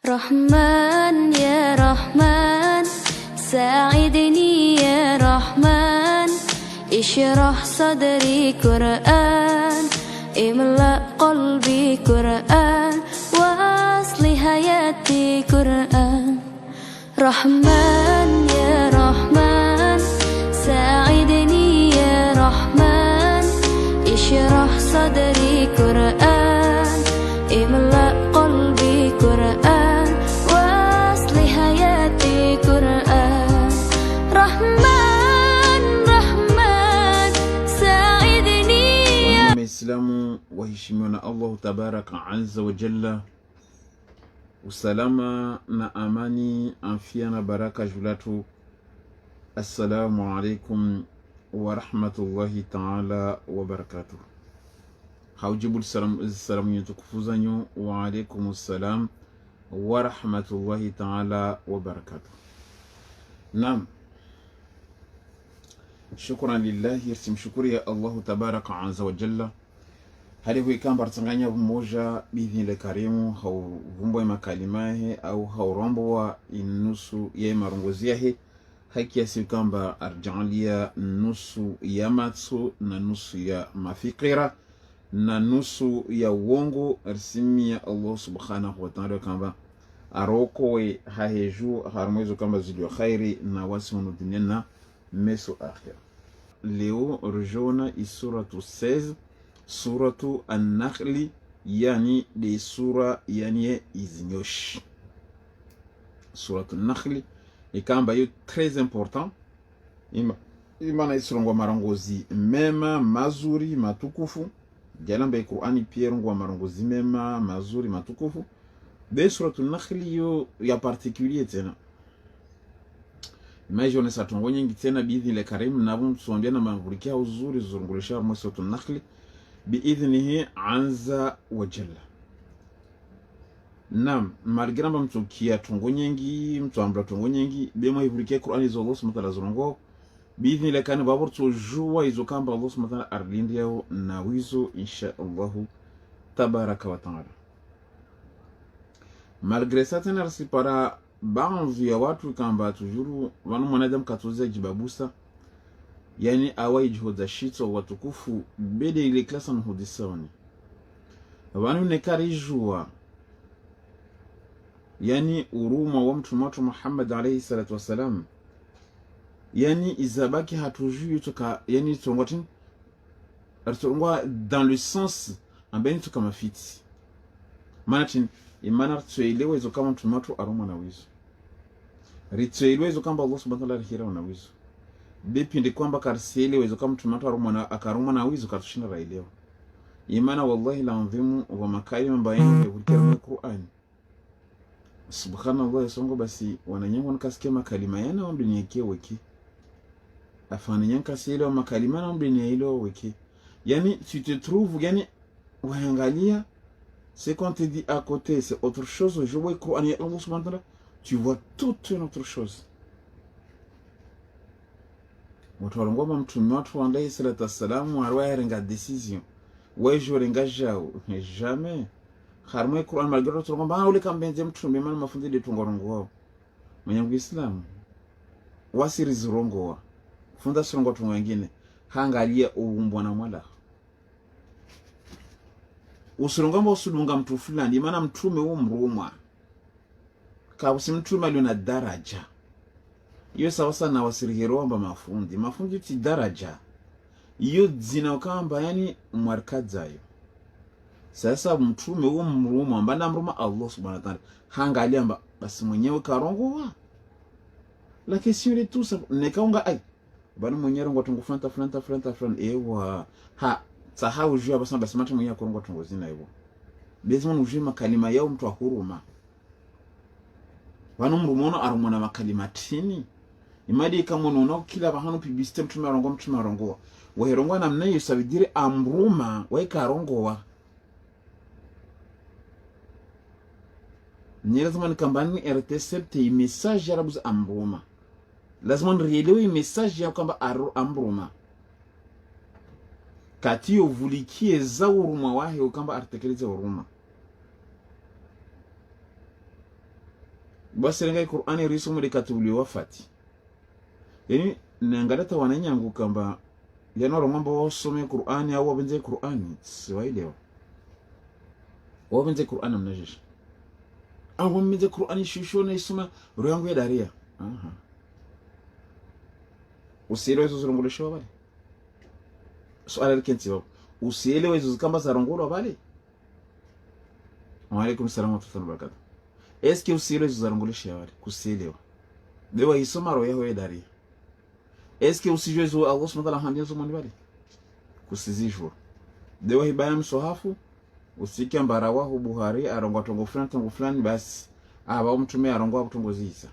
رحمن يا رحمن ساعدني يا رحمن اشرح صدري قرآن املأ قلبي قرآن واصلح حياتي قرآن رحمن يا رحمن ساعدني يا رحمن اشرح صدري قرآن املأ قلبي قرآن واصلح حياتي قرآن رحمن رحمن ساعدني يا Islamu waheshimiwa na Allah tabaraka azza wa jalla, usalama na amani afya na baraka julatu. Assalamu alaikum wa rahmatullahi ta'ala wa barakatuh. Haujibu salamu yetukufu zanyu, wa alaikum assalam wa rahmatullahi ta'ala wa barakatuh. Naam, shukran lillahi, yarsimshukuri ya Allahu tabaraka azza wa jalla hali huikamba tanganya mmoja bidhni karimu hau vumbwa makalimahe au haurombowa inusu ya marongozi yahe haki ya sikamba arjalia nusu ya matsu na nusu ya mafikira na nusu ya uongo arsimi ya Allah subhanahu wa ta'ala kamba arokowe haheju harmwezo kamba zilio khairi na wasimu dunia na meso akhira. Leo rejona isuratu 16 suratu an-Nakhli, yani de sura yani izinyoshi. Suratu an-Nakhli ikamba yo très important, imana isurongwa marongozi mema mazuri matukufu jalamba Qur'ani pia rongwa marongozi mema mazuri matukufu. De suratu an-Nakhli yo ya particulier tena imajone satongo nyingi tena biidhni le karim na bumsondia na mavulikia uzuri zurungulisha mwa suratu an-Nakhli biidhnihi azza wa jalla. Naam, malgré mtu kia tongo nyingi mtu ambla tongo nyingi bema ivulikia Qur'ani zo Allah subhanahu wa ta'ala zurungo biidhni le kan babur tujua izo kamba Allah subhanahu wa ta'ala arlindia na wizo insha Allah tabaraka wa ta'ala. Malgré ça tena para baadhi ya watu kamba tujuru wanu mwanadamu katuza jibabusa, yani awai jihoza shito watukufu bede ile klasa nuhudisawani wanu nekarijua yani uruma wa mtu Muhammad alayhi salatu wasalam, yani izabaki hatujui tuka yani tongwatin artongwa dans le sens ambeni tuka mafiti manatin imana tuelewe zo kama mtu aruma na wizo ritseilwe zo kamba Allah subhanahu wa ta'ala hira na wizo bipinde kwamba karsele wezo kama mtu aruma na akaruma na wizo katushinda raileo imana wallahi la adhimu wa makaima mbayani ya kulikira Qur'an subhanallah. Songo basi wananyango nikasikia makalima yana wambini yake weki afani nyanka sile wa makalima na wambini ya ilo weki, yani tu te trouves yani waangalia ce qu'on te dit à côté c'est autre chose. Je vois Qur'an ya Allah subhanahu wa ta'ala, tu vois toute une autre chose. Watu walongoma mtume watu alayhi salatu wassalamu arwaye renga decision wejo renga jao jamais harmwe Qur'an malgré tout ngomba ule kambenze mtume mali mafunzi de tungorongo wao mwenye Uislamu wasiri zirongo wa funda sirongo tu wengine hangalia uumbwa na mwala usirongomba usudunga mtu fulani maana mtume huo mrumwa kabusi mtume aliona daraja iyo sawa na wasirihero amba mafundi ti daraja iyo zina kamba yani mwarkazayo. Sasa mtume huo mruma mbanda mruma Allah subhanahu wa ta'ala hangali amba basi mwenyewe karongoa, lakini sio ile tu nekaunga ai bana mwenyewe ngo tungu fulanta ewa ha sahau jua basi mtu mwenyewe korongo tungu zina hivyo lazima ujue makalima yao mtu ahuruma bana mrumono arumona makalimatini imadi kama unaona kila bahano publicité mtume arongo waherongo na mnayo sabidire amruma waika arongoa ni lazima nikambani RTST message ya rabuza amruma lazima nielewe message ya kwamba amruma kati uvulikie za uruma wahe ukamba artekeleze uruma basi lenga Qur'ani risumu likatuli wafati yani nangalata wananyangu kamba yanoro mambo wasome Qur'ani au wabenze Qur'ani siwaelewa wabenze Qur'ani mnajisha au wabenze Qur'ani shishona isoma roho yangu ya daria usielewe hizo zilongolesho bale swala likenti wao usielewe hizo kamba za rongolo bale. Wa alaikum salaam wa rahmatullahi wa barakatuh. Eske usielewe hizo za rongolesho bale kusielewa dewa isoma roho yao ya daria. Eske usijue hizo Allah subhanahu wa ta'ala handia zo bale kusizijwa dewa hibaya msohafu usike mbarawahu Buhari arongwa tongo fulani basi aba mtume arongwa tongo zisa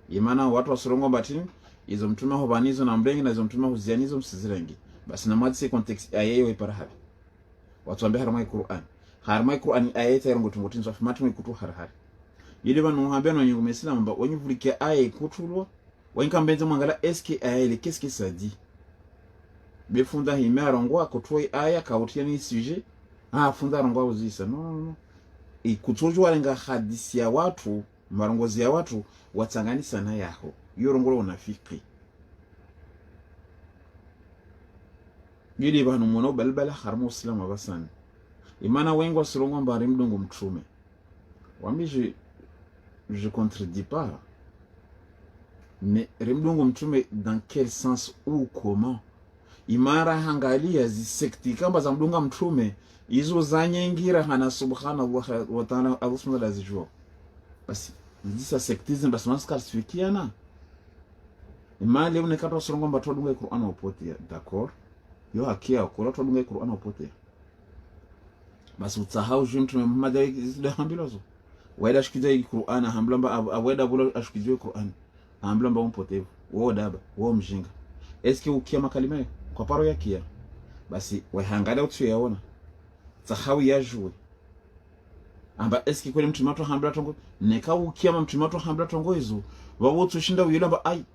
imana watu wasirongo batini izo mtume ho banizo na mbengi na izo mtume ho zianizo msizirengi basi na mwatsi context ayeyo ipara habi watu ambe harmai Qur'an ayeta rongo tongo tinzo afimatu ikutu harahari yile banu hambe no nyungu mesila mba onyu vulike aye kutulo wanka mbenze mwangala eske ayele qu'est-ce que ça dit befunda hime arongwa kutoi aya kautia ni sujet funda arongwa uzisa no ikutujwa lenga hadisi ya watu marongozi ya watu watanganisa na yaho iyo rongolo unafiki yili banu mwono balbala harmu islam abasani imana wengi wasirongo mbari mdongo mtume wambi je contredis pas mais remdongo mtume dans quel sens ou comment imara hangalia zisekti kamba za mdunga mtume izo zanyengira hana subhanallah wa ta'ala Allah subhanahu wa ta'ala basi ndisa sektism basi maskalsifikiana imali unekata sorongo mba todunga Qur'an opotea d'accord yo akia ko todunga Qur'an opotea basi utsahau mtume Muhammad ayidahambilozo waida shikije Qur'an hamblamba aweda bulo ashikije Qur'an hamblamba umpotevu wo daba wo mjinga eske ukia makalima kwa paro yakia basi wahangada utuyaona tsahau yajue amba eski kweli mtume watu hambla tongo neka ukiama mtume watu hambla tongo hizo wao tushinda uyilamba ai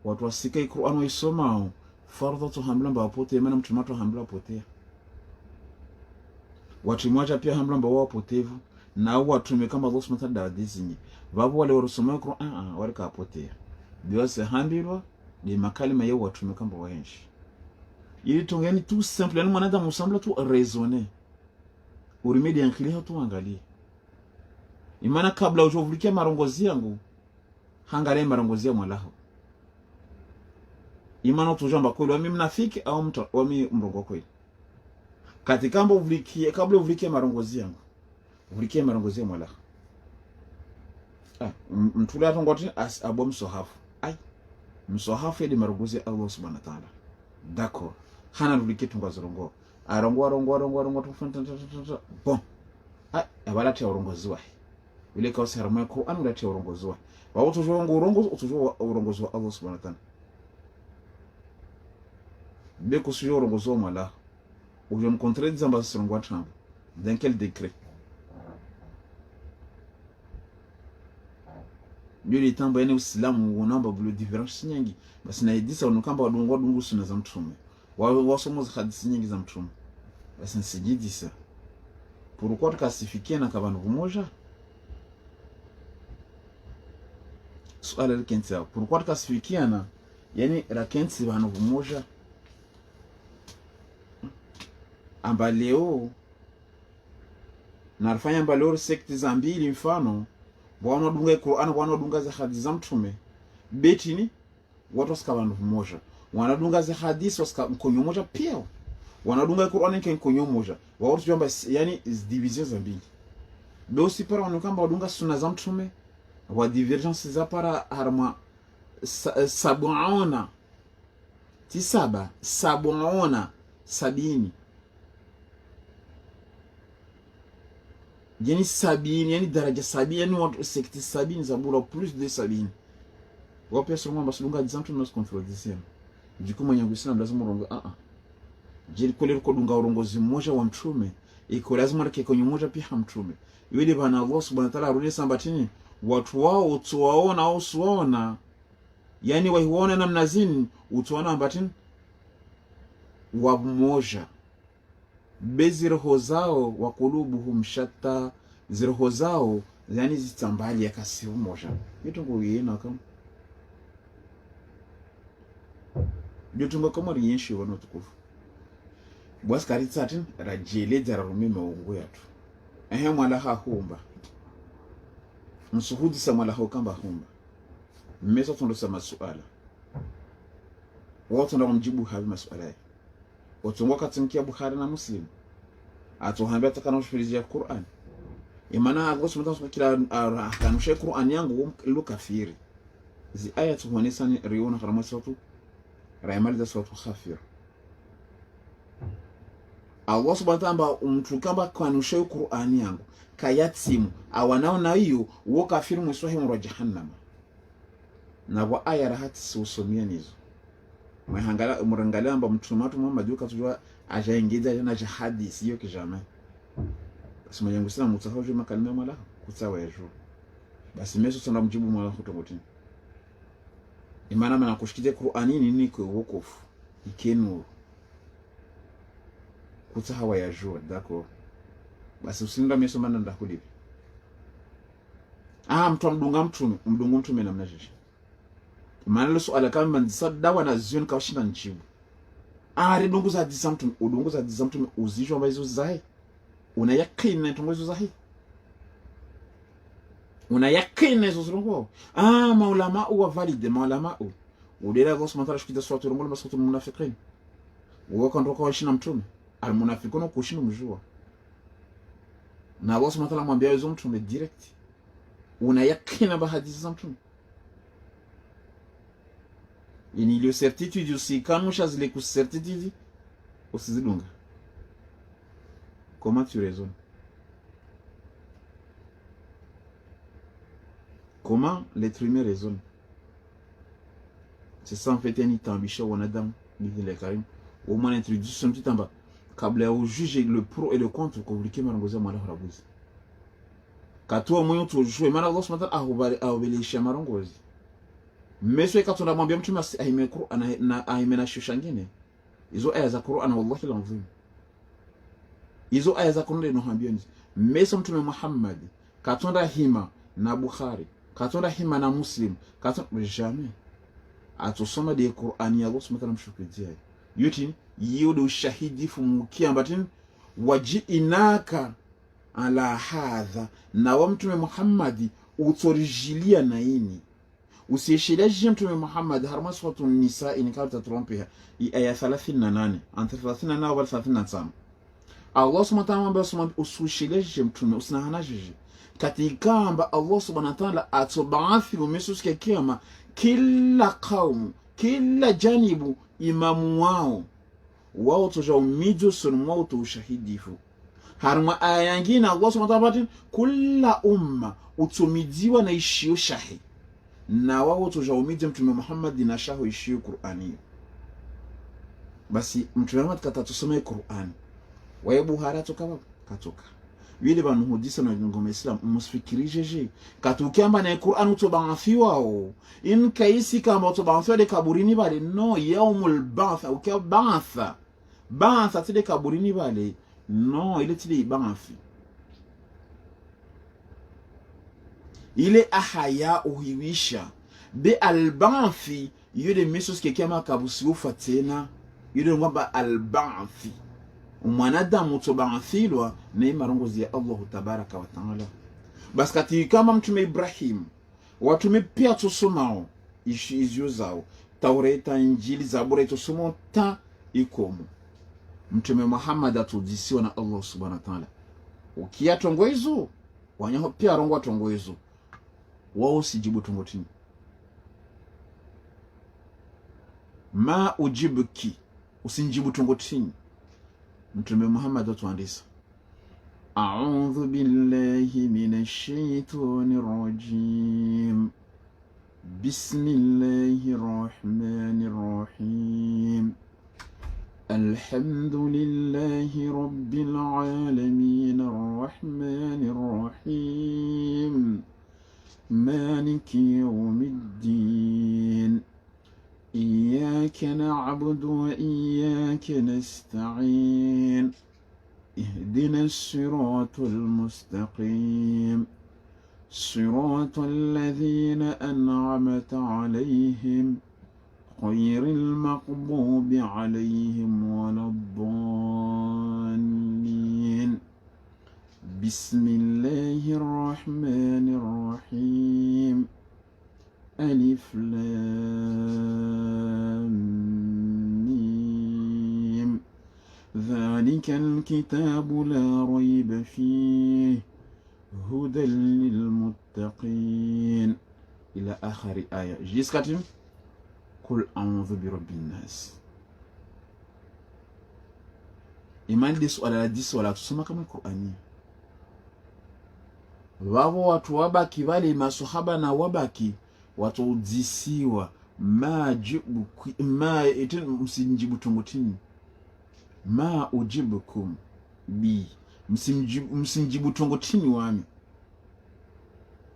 watu wasika Qur'an waisoma fardhu tu hambla mba wapote maana mtume watu hambla potea watu mmoja pia hambla mba wao potevu na watu kama Allah subhanahu wa ta'ala dizinyi wao wale warusoma Qur'an wale kapotea biwase hambilwa ni makalima yao watu kama waenshi ili tongeni tout simple ni mwanadamu musambla tu raisonner urimedi yankili tu angalie imana kabla ujovulikia marongozi yangu hangale marongozi ya mwalaho imana tujamba kweli wami mnafiki au mtu wami mrongo kweli katika mbo uvulikie kabla uvulikie marongozi yangu uvulikie marongozi ya mwalaho mtule atongoti as abo msohafu ai msohafu yedi marongozi ya Allah subhanahu wa ta'ala d'accord hana uvulikie tunga zorongo arongo tufanta bon abalati urongozi wahe ile kwa sarama Qur'an ulati urongozi wahe wao tujua urongozi wa Allah subhanahu wa ta'ala beko sio urongozi wa mala ujo mkontredi zamba sirongwa trambo dans quel décret yule tamba ene uislamu unamba bulu difference nyingi basi na idisa unukamba wadungu suna za mtume wasomo za hadithi nyingi za mtume basi nsijidisa pourquoi tukasifikia na kabanu kumoja swala likenti ya pourquoi tukasifikia na yani rakenti banu kumoja amba leo narfanya amba leo sekti za mbili mfano bwana dunga Qur'an bwana dunga za hadithi za mtume betini watu wasikabanu kumoja wanadunga za hadithi mkonyo moja pia wanadunga Qur'an mkonyo moja wao tujamba yani division za mbili dosi para wanukamba wadunga sunna za mtume wa divergence za para harma sabuna tisaba sabuna sabini yani sabini yani daraja sabini yani watu sekti sabini za bula plus de sabini wapi soma basulunga dizantu nos contredisem jikuma nyangu sina lazima urongo jili kule ko dunga urongozi mmoja wa mtume iko lazima reke kwenye mmoja pia mtume yule bana Allah subhanahu wa ta'ala arudi sambatini watu wao utuwaona au usuona yani waiona namna zini utuona ambatini wa mmoja bezirho zao wa kulubuhum shatta zirho zao zani zitambali ya kasifu moja yitungo yena kama yitungo kama riyenshi wano tukufu bwas karitsatin rajele jararumi maungu yatu mwala ha humba msuhudi sa mwala kamba humba mmeso tondo sa masuala watu ndo mjibu habi masuala watungo katimkia Bukhari na Muslim atuhambia takana ushfirizia Qur'an imana Allah subhanahu wa ta'ala kanusha Qur'an yangu lu kafiri zi ayatu huonesani riona harama sautu raimal da sautu khafir Allah subhanahu wa ta'ala mtu kamba kanusha Qur'an yangu kayatsimu awanao na hiyo wo kafiri mswahi wa jahannam na wa aya rahati susomia nizo mwahangala murangala amba mtumatu Muhammad yuka tujua ajaingiza na jihadi siyo kijana sima yangu sana mutahoje makalima mala kutsawa yejo basi meso sana mjibu mala kutobotini imana mana kushikije Qur'ani nini ko wokofu ikenu kutsawa yejo dako basi usinda meso mana ndakulipi mtu mdunga mtume namna jeje maana swala kama msaddawa na zion kawashinda nchibu redunguza hadisa mtume udunguza hadisa mtume uzishwa ambazo zahi una yakini na tungozo zahi una yakini na zozrongo maulama wa valide maulama udela gos matara shikida swatu rongo masatu munafiqin wako ndo kawashinda mtume almunafiquna kushinda mjua na gos matara mwambia hizo mtume direct una yakini na hadisi za mtume inilio certitude usikanusha zile ku certitude usizidunga. Comment tu raisonnes? Comment l'être humain raisonne? C'est ça en fait un itambisha wanadamu bidile karim au moins introduction petit en bas kabla au juger le pro et le contre compliqué marangoza mala harabuzi katwa moyo to jouer mara Allah subhanahu wa ta'ala ahubalisha marangozi meswe katunda mwambia mtume ahime Qur'an na ahime na shushangine hizo aya za Qur'an wallahi lazim hizo aya za Qur'an no hambioni meswe mtume Muhammad katunda hima na Bukhari katunda hima na Muslim katunda jamais atusoma de Qur'an ya Allah subhanahu wa ta'ala mshukudia yuti yudo ushahidi fumukia ambatin wajiinaka ala hadha na wa mtume Muhammad utorijilia na ini usishilaji mtume Muhammad harma suratu nisa inikata trompe aya 38 entre 38 na 35 Allah subhanahu wa ta'ala usishilaji mtume usinahanaji katika amba Allah subhanahu wa ta'ala atobaathi umesusikia kiyama kila kaumu kila janibu imamu wao tujaumijo sunu wao tu ushahidifu harma aya nyingine Allah subhanahu wa ta'ala kila umma utumidiwa na ishio shahi na wao tujaumijo mtume Muhammad na shahu ishio Qur'ani basi mtume Muhammad katatusomea Qur'ani wa Buhari katoka wile banuhudisa na ngoma Islam musfikirije katukiamba na Qur'an utobanfiwa in kaisi kama utobanfiwa de kaburini bale no yaumul ba'th au ka ba'tha tide kaburini bale no ile tide ba'thi ile ahaya uhiwisha be al-ba'thi yule misos kama kabusi ufatena yule ngamba al-ba'thi mwanadamu utobanthilwa na imarongozi ya Allah tabaraka wa taala basi kati kama mtume Ibrahim watume pia tusomao izio zao Taureta Injili Zaburi tusomao ta ikomo mtume Muhammad atudisiwa na Allah subhanahu wa ta'ala ukia tongo hizo wanyaho pia rongo tongo hizo wao sijibu tongotini ma ujibuki usinjibu tongotini mtume Muhammad atuandisa a'udhu billahi minash shaitanir rajim bismillahir rahmanir rahim alhamdulillahi rabbil alamin arrahmanir rahim maliki yawmiddin إياك نعبد وإياك نستعين اهدنا الصراط المستقيم صراط الذين أنعمت عليهم غير المغضوب عليهم ولا الضالين. بسم الله الرحمن الرحيم. ألف لام ميم. ذلك الكتاب لا ريب فيه هدى للمتقين إلى آخر آية. Jusqu'à قل أعوذ برب الناس. Imani di swala la 10 wala tusoma kama Qur'ani. Wao watu wabaki wale masahaba na wabaki watu udisiwa majibu ma etin msinjibu tungutini ma ujibukum bi msinjibu tungutini wami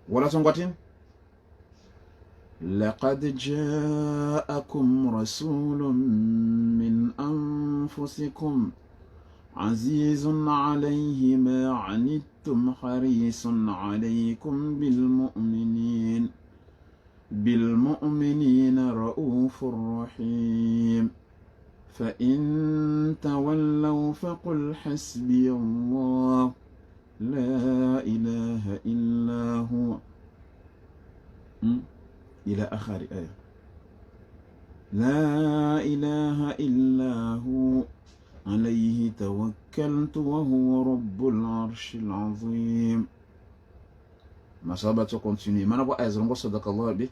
wala tungutini. لقد جاءكم رسول من أنفسكم عزيز عليه ما عنتم حريص عليكم بالمؤمنين رؤوف رحيم. فإن تولوا فقل حسبي الله لا إله إلا هو إلى آخر آية. لا إله إلا هو عليه توكلت وهو رب العرش العظيم. ما صابت continue. ما نبغى أزرق صدق الله به.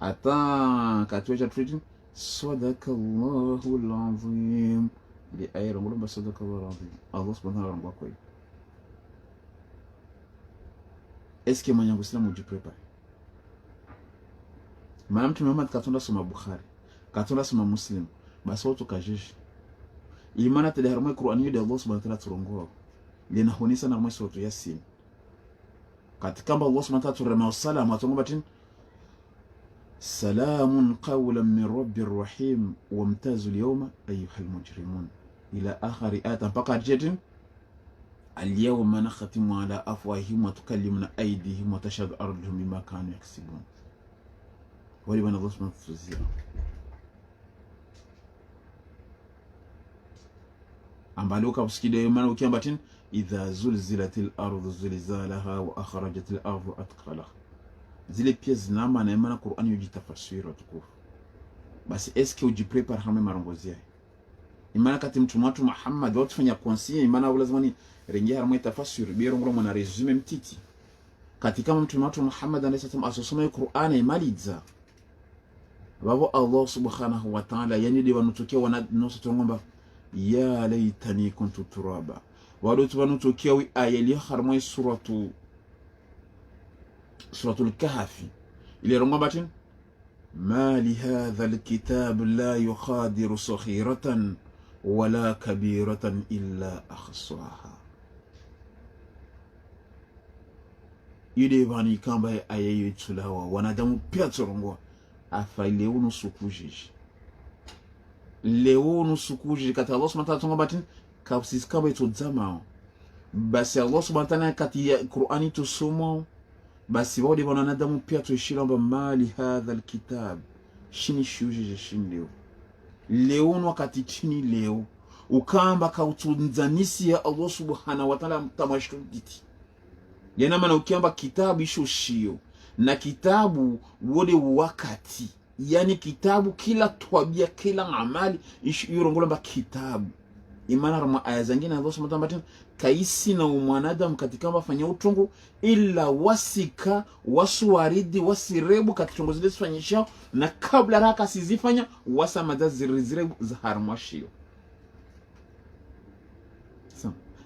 أتا كاتوجة تريدين صدق الله العظيم. لأي رمضان بس صدق الله العظيم. الله سبحانه وتعالى كوي. Est-ce que mwenye Muislamu ujiprepare? Maana Mtume Muhammad katonda soma Bukhari, katonda soma Muslim, basi watu kajeshi. Imana tele harumai Qur'ani yode Allah subhanahu wa ta'ala turongoa. Lina honisa na harumai suratu Yasin. Katika Allah subhanahu wa ta'ala turema wasalamu atongo batin salamun qawlan min rabbir rahim wamtazu al-yawma ayyuhal mujrimun ila akhari ayat mpaka jetin al-yawma nakhtimu ala afwahihim wa tukallimuna aydihim wa tashhadu arjuluhum bima kanu yaksibun. Wali bana Allah subhanahu wa ta'ala ambalo kabusikide maana ukiambatin idha zulzilatil ardu zilzalaha wa akhrajatil ardu athqalaha. Zile pia zinama na maana Qur'ani yujitafasiri tukufu. Basi eske ujiprepare kama marongozi yake. Imana kati mtu Muhammad watu fanya konsia imana lazima ni rengia harmai tafasiri biro ngoro na resume mtiti. Katika mtu Muhammad anasema asosome Qur'ani imaliza. Babo Allah subhanahu wa ta'ala yani de wanutokea wanatongomba ya laitani kuntu turaba. Wado wanutokea wi ayeli harmai suratul kahfi ile rongo batin ma li hadha alkitab la yukhadiru saghiratan wala kabiratan illa akhsaha. Ile bani kamba ayayi tulawa wanadamu pia tsorongo afa leunu sukujiji kati Allah subhanahu wa ta'ala batin kapsis kamba itodzama basi Allah subhanahu wa ta'ala kati ya Qur'ani tusomo basi wao ndivyo wanadamu pia tuishiramba mali hadha alkitab shini shujije shini leo wakati chini leo ukamba kautunzanisi ya Allah subhanahu wa ta'ala mtamashuditi yana maana ukiamba kitabu isho shio na kitabu wode wakati yani kitabu kila twabia kila amali yurongolamba kitabu imana rama aya zingine Allah subhanahu wa ta'ala kaisi na mwanadamu katika mafanya utungu ila wasika wasuwaridi wasirebu katika zile zifanyisha na kabla raka sizifanya wasa madazirizire za harmashio.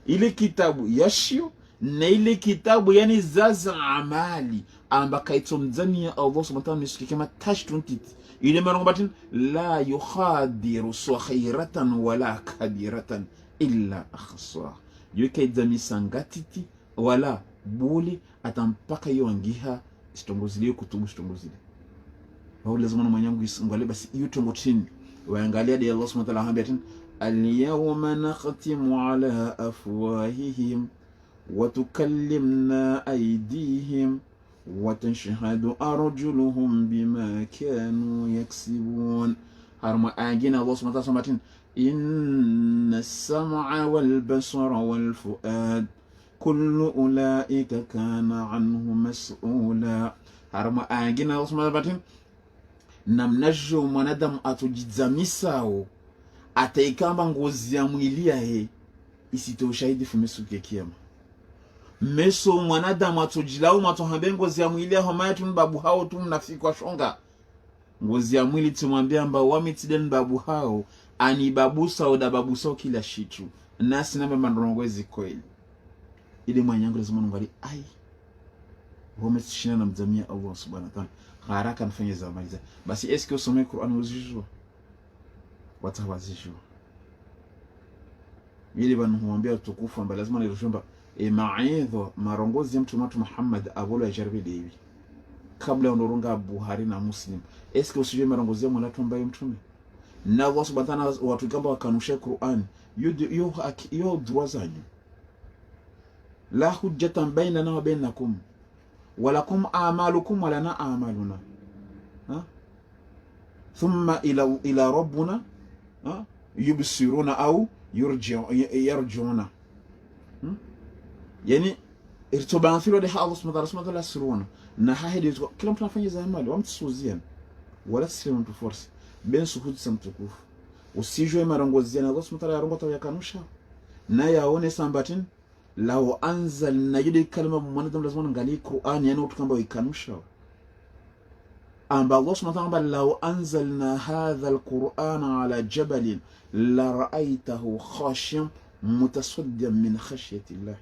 Ile kitabu yashio na ile kitabu yani zaza amali ambaka itomzani ya Allah subhanahu wa ta'ala misuki kama tashtuntiti ile marongo batin la yukhadiru saghiratan wala kabiratan illa akhsaha. Yuke dzami sangatiti wala buli atampaka yoangiha stongozile kutubu stongozile. Wao lazima mwanyangu isingale basi hiyo tongotini waangalia de Allah subhanahu wa ta'ala hambatin al-yawma nakhtimu ala afwahihim wa tukallimna aydihim وتشهد أرجلهم بما كانوا يكسبون. هرما أجينا الله سبحانه وتعالى إن السمع والبصر والفؤاد كل أولئك كان عنه مسؤولا. هرما أجينا الله سبحانه وتعالى namnajo mwanadamu atujizamisao ataikamba ngozi ya mwili yahe isite ushahidi fumesuke kiyama. Meso mwanadamu atujilao matohambe ngozi ya mwili yaho mayatu babu hao tu mnafikwa shonga ngozi ya mwili tumwambia mba wamitiden babu hao ani babusa oda babusa kila shitu nasi namba mandrongoezi kweli ili mwanyangu lazima nungali ai wameshina na mzamia Allah subhanahu wa ta'ala haraka nafanya zamaliza. Basi eske usome Qur'an uzijua watawazijua ili banumwambia tukufu amba lazima nirushomba maidho marongozi ya mtume Muhammad abolo ajarbi devi kabla ya ndorunga Buhari na Muslim. Eske usijue marongozi ya mwanatu ambaye mtume na Allah subhanahu wa ta'ala watu kamba wakanusha Qur'an yo droit zanyu la hujjatan bainana wa bainakum walakum a'malukum walana a'maluna thumma ila rabbuna yubsiruna au yarjiuna. Yani irtobanthilo de Allah subhanahu wa ta'ala siruna na hahidi kila mtu anafanya zamali wamtsuziana wala sio mtu force ben suhudi samtukufu usijue marongozi na Allah subhanahu wa ta'ala yarongo yakanusha na yaone sambatin lao anzalna yudi kalima mwanadamu lazima ngali Qur'an yani utukamba ikanusha amba Allah subhanahu wa ta'ala lao anzalna hadha alquran ala jabalin la ra'aytahu khashiyan mutasaddian min khashyati Allah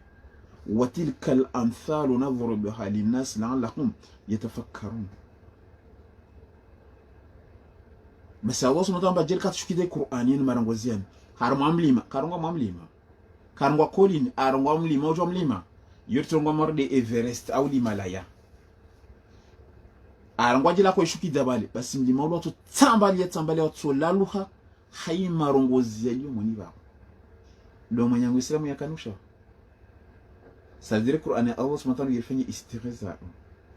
wa tilka al-amthal nadhribuha lin-nas la'allahum yatafakkarun. Basi Allah subhanahu wa ta'ala jerka tushikide Qur'an yani marongozi yani harma mlima karongwa mamlima karangwa kolini arangwa mlima ujo mlima yurtongwa morde Everest au Himalaya arangwa jila ko shuki dabali basi mlima ulo to tambali watu laluha hayi marongozi yaliyo muni ba do mwanyangu Islamu yakanusha sadire Qur'an Allah subhanahu wa ta'ala yefanye istighza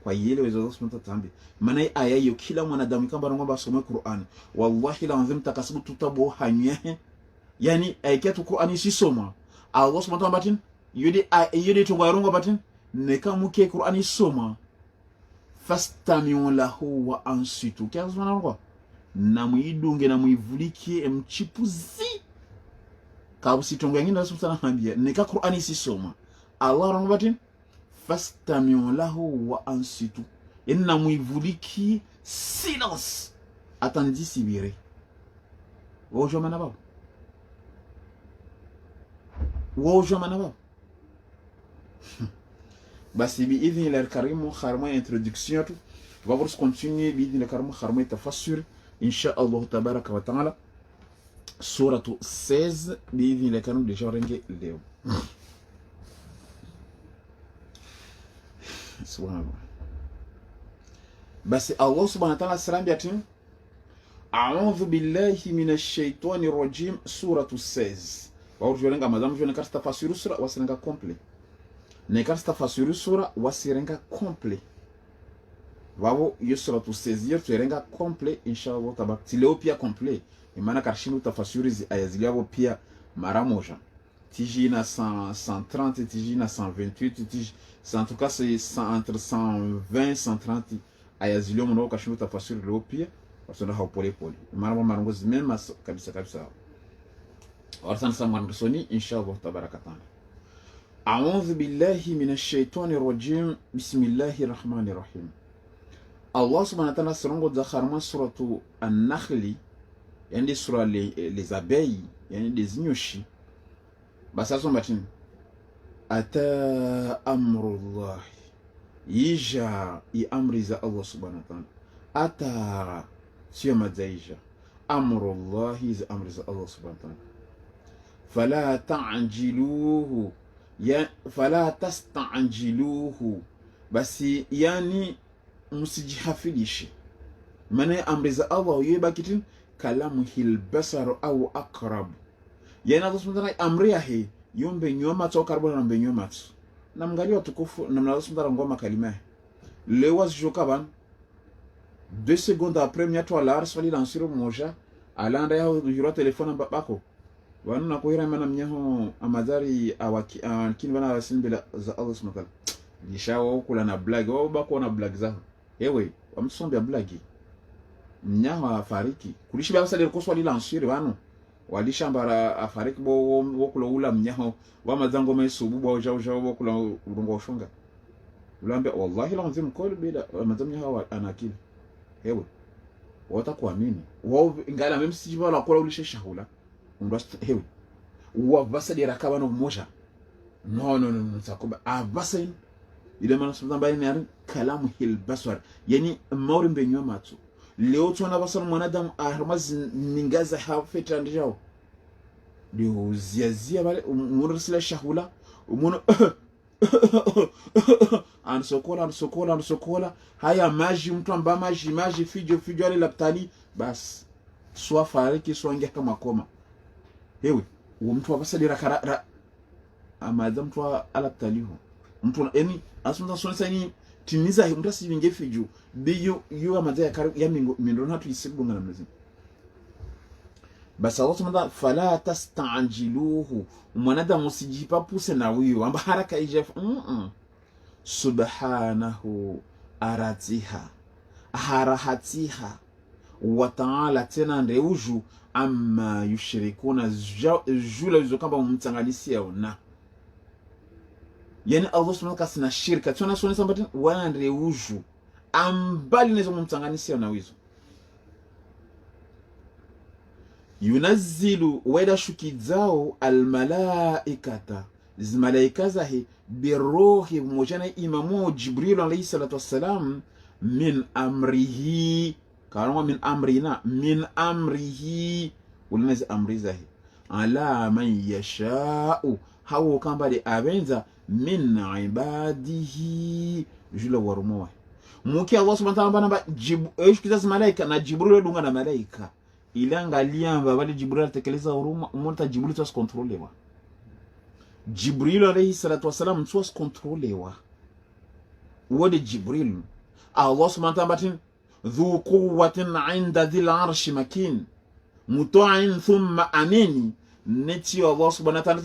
kwa yele wezo Allah subhanahu wa ta'ala maana aya hiyo kila mwanadamu kamba ngomba basome Qur'an wallahi la anzim takasibu tutabo hanye yani ayiketu Qur'an sisoma Allah subhanahu wa ta'ala yudi tungwarongo batin neka muke Qur'an soma fastami'u lahu wa ansitu kazo manango na muidunge na muivuliki mchipuzi kabusitongo ngine na subhanahu wa ta'ala neka Qur'an sisoma Allah rongo batin fastami'u lahu wa ansitu inna muivuliki silence atandi sibire wojo manaba wojo manaba. Basi bi idhin ila karimu kharma introduction tu va voir continuer bi idhin ila karimu kharma tafassur insha Allah tabaraka wa taala suratu 16 bi idhin ila karimu deja renge leo subhanallah. Basi Allah subhanahu wa ta'ala salam biatin a'udhu billahi minash shaitani rajim suratu 16 wa urjolenga madam jona kasta tafsir sura wasirenga complet ne kasta tafsir sura wasirenga complet wao yusratu 16 yetu yerenga complet inshallah tabak tileo pia complet imana karshimu tafsiri zi ayaziliabo pia mara moja tiji na 130 tiji na 128 tiji en tout cas c'est entre 120 130 ayazilio mno kashimu tafsiri leo pia wasona haupole pole mara marongozi mema kabisa kabisa warsan samandusoni inshallah tabarakatan. A'udhu billahi minash shaitani rajim bismillahir rahmanir rahim. Allah subhanahu wa ta'ala surango za kharma suratu an-nakhli yani sura les abeilles yani des nyoshi basa sombatin ata amrullah yija amri za Allah subhanahu wa ta'ala ata sio madzaija amrullah za amri za Allah subhanahu wa ta'ala fala ta'jiluhu ya fala tasta'jiluhu basi yani msijihafidishi maana amri za Allah yebakitin kalamuhil basar au aqrab yana dosmutana amri yahe yombe nyoma to karbo na mbe nyoma na mngali watukufu na mnazosmutana ngoma kalima le was joka ban 2 secondes après miato alar swali lansiro moja alanda ya yuro telefona bako wanu na kuhira mana mnyaho amadhari awaki kini bana wasimbila za Allah subhanahu wa ta'ala nishawo kula na blag wao bako na blag zao ewe wamsombe blagi mnyaho afariki kulishi basa le koswali lansiro wanu walishambara afariki bo wokula ula mnyaho wamazango mesubu bo jao wokula urungo shonga ulambe wallahi lazim kol bila mazamnya hawa anakili hewe watakuamini wao ngala mimi sijiba la kola ulishe shahula ndo hewe wa basa dira kabano moja no takuba basa ile maana samba ni kalamu hil baswar yani mawri mbenyo matu leo tuna basal mwanadamu ahmaz ningaza hafeta ndijao ndio ziazia bale umursila shahula umuno ansokola haya maji mtu amba maji fijo ale laptali bas swa fariki swa ngia kama koma hewe mtu wabasadira kara amaza mtu alaptaliho mtu yani asunza sonesa ni timiza mtu asivinge fijo biyo yo amaza ya mindo hatu isibunga na mzee basi Allah subhanahu fala tastanjiluhu mwanadamu usijipa puse na huyo amba haraka ije subhanahu aratiha harahatiha wa ta'ala tena ndeuju amma yushrikuna jula yuzokamba mumtsanganisia ona yani Allah subhanahu kasina shirka tuna sona sambati wana ndeuju ambali nezo mumtsanganisia na wizo yunazzilu weda shukizao almalaikata zimalaika zahi biruhi mojana imamu Jibril alayhi salatu wassalam min amrihi karama min amrina min amrihi ulinazi amri zahi ala man yasha'u hawo kamba de abenza min ibadihi jula warumoa muki Allah subhanahu wa ta'ala shukiza malaika na Jibril dunga na malaika ilangalia mbali Jibril tekeleza huruma umonta Jibril tuas kontrolewa Jibril alayhi salatu wasalam tuas kontrolewa wode Jibril Allah subhanahu wa ta'ala dhu quwwatin 'inda dhil 'arshi makin muta'in thumma amini neti Allah subhanahu wa ta'ala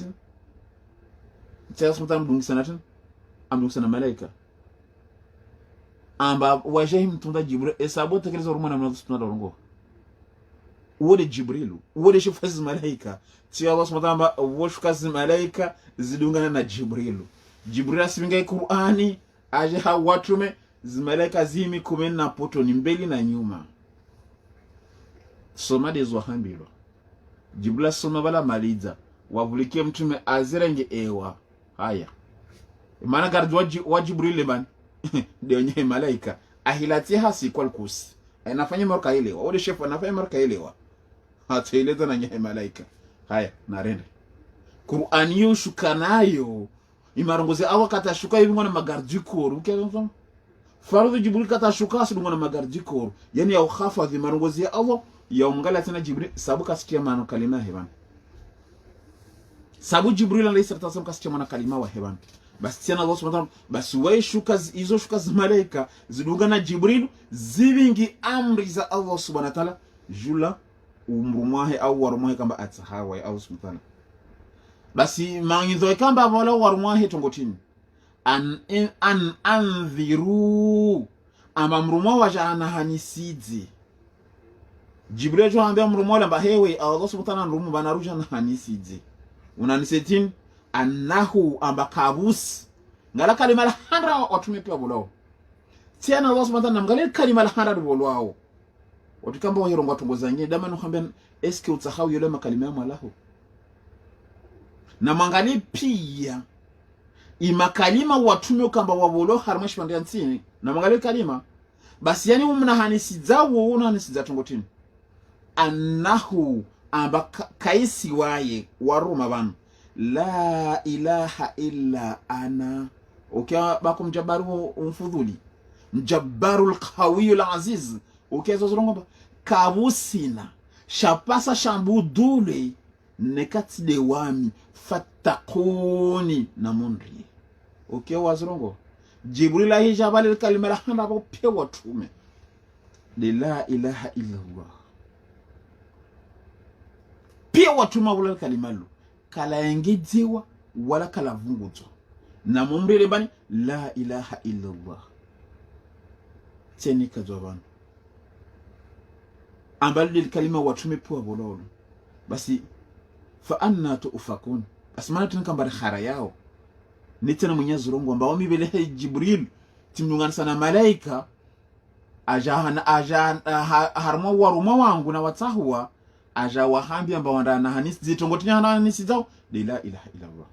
tayas mutam dungi sanatin amdungi sana malaika amba wajahim tunda Jibril esabo tekeleza huruma na mwana subhanahu wode Jibrilu wode shufazi malaika ti Allah subhanahu wa ta'ala woshukazi malaika zidungana na Jibrilu asibinga Qur'ani aje hawatume zimalaika zimi kumeni na poto ni mbeli na nyuma soma dezo hambilo Jibril soma bala maliza wavulikie mtume azirenge ewa haya maana gardi wa Jibril ban ndio nye malaika ahilati hasi kwa kusi anafanya marka ile wale chef anafanya marka ile hata ile na nye malaika haya narende Qur'ani yoshuka nayo imarongoze awa katashuka hivi ngona magardi koru ukianza faradhi Jibril katashuka sidungona magardi koru yani ya ukhafadhi marongoze Allah ya ungala tena Jibril sababu kasikia maana kalima heban sababu Jibril alayhi salatu wasallam kasikia maana kalima wa heban basi tena Allah subhanahu wa ta'ala basi wewe shuka hizo shuka za malaika zidungana Jibril zivingi amri za Allah subhanahu wa ta'ala jula umrumahe au warumahe kamba atahawa ya Allah subhanahu wa ta'ala basi mangizo kamba wala warumahe tongotini an anziru ama mrumwa wajana hanisidi Jibril jo ambia mrumwa lamba hewe Allah subhanahu wa ta'ala mrumu banaruja na hanisidi unanisetin annahu amba kabus ngala kalima la handra watume pia bolao tena Allah subhanahu wa ta'ala ngale kalima la handra bolao watu kamba wahirongo watongoza ngine dama nukwambia eske utasahau yule makalima ya Allahu na mangali pia imakalima watume kamba wabolo harmash pandiantini na mangali kalima basi yani umna hanisi zawo una hanisi za tongotini annahu amba kaisi waye waruma banu la ilaha illa ana ukia bako mjabaru umfudhuli mjabarul qawiyul aziz ukia zorongo kabusina shapasa shambudule nekati de wami fatakuni na mundri ukia wazorongo Jibril ahijabali kalima la hana ba pia watume la ilaha illa Allah pia watuma wala kalima lo kala yengezewa wala kala vunguzwa na mumbele bani la ilaha illa Allah teni kazwabana ambali kalima watume pia bololo basi fa anna tuufakun asmana tunkambari khara yao nitana Mwenyezi Mungu ambao mibele Jibril timnungana sana malaika ajahana harma waruma wangu na watahua aja wahambi ambao ndana hanisi zitongotinya na hanisi zao la ilaha illa Allah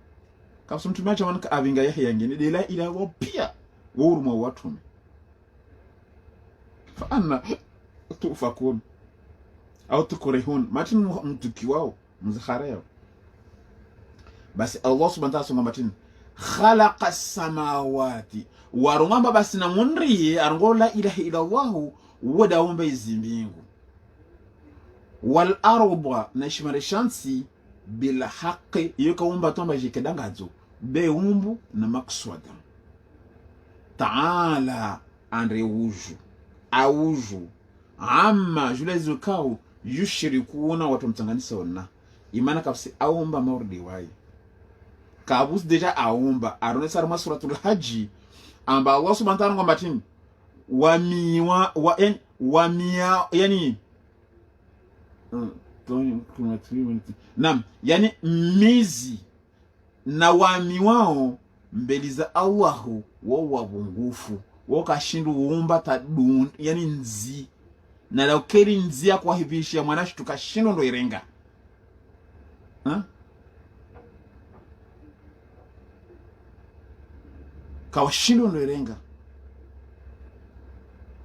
kapso mtume acha manaka avinga yahya ngine la ilaha wa pia waruma watume fa anna tufakun au tukurihun matin mtuki wao mzakhara yao basi Allah subhanahu wa ta'ala matin khalaqa samawati warungamba basi na munri arongo la ilaha illa Allah wada umba izimbingu wal arda na shimare shansi bil haqqi yukaumba tomba jikedangazo be umbu na makswada ta'ala andre wuju auju amma julezu kau yushirikuuna watu mtanganisa wana imana kapsi aumba maurdi wai kabus deja aumba arone sarma suratul haji amba Allah subhanahu wa ta'ala ngombatin wamiya yani nam yani mizi na wami wao mbeli za Allahu wao wabungufu wao kashindu uumba tadun yani nzi na la ukeri nzi ya kwa hivisha mwanashi tukashindo ndo irenga kawashindo ndo irenga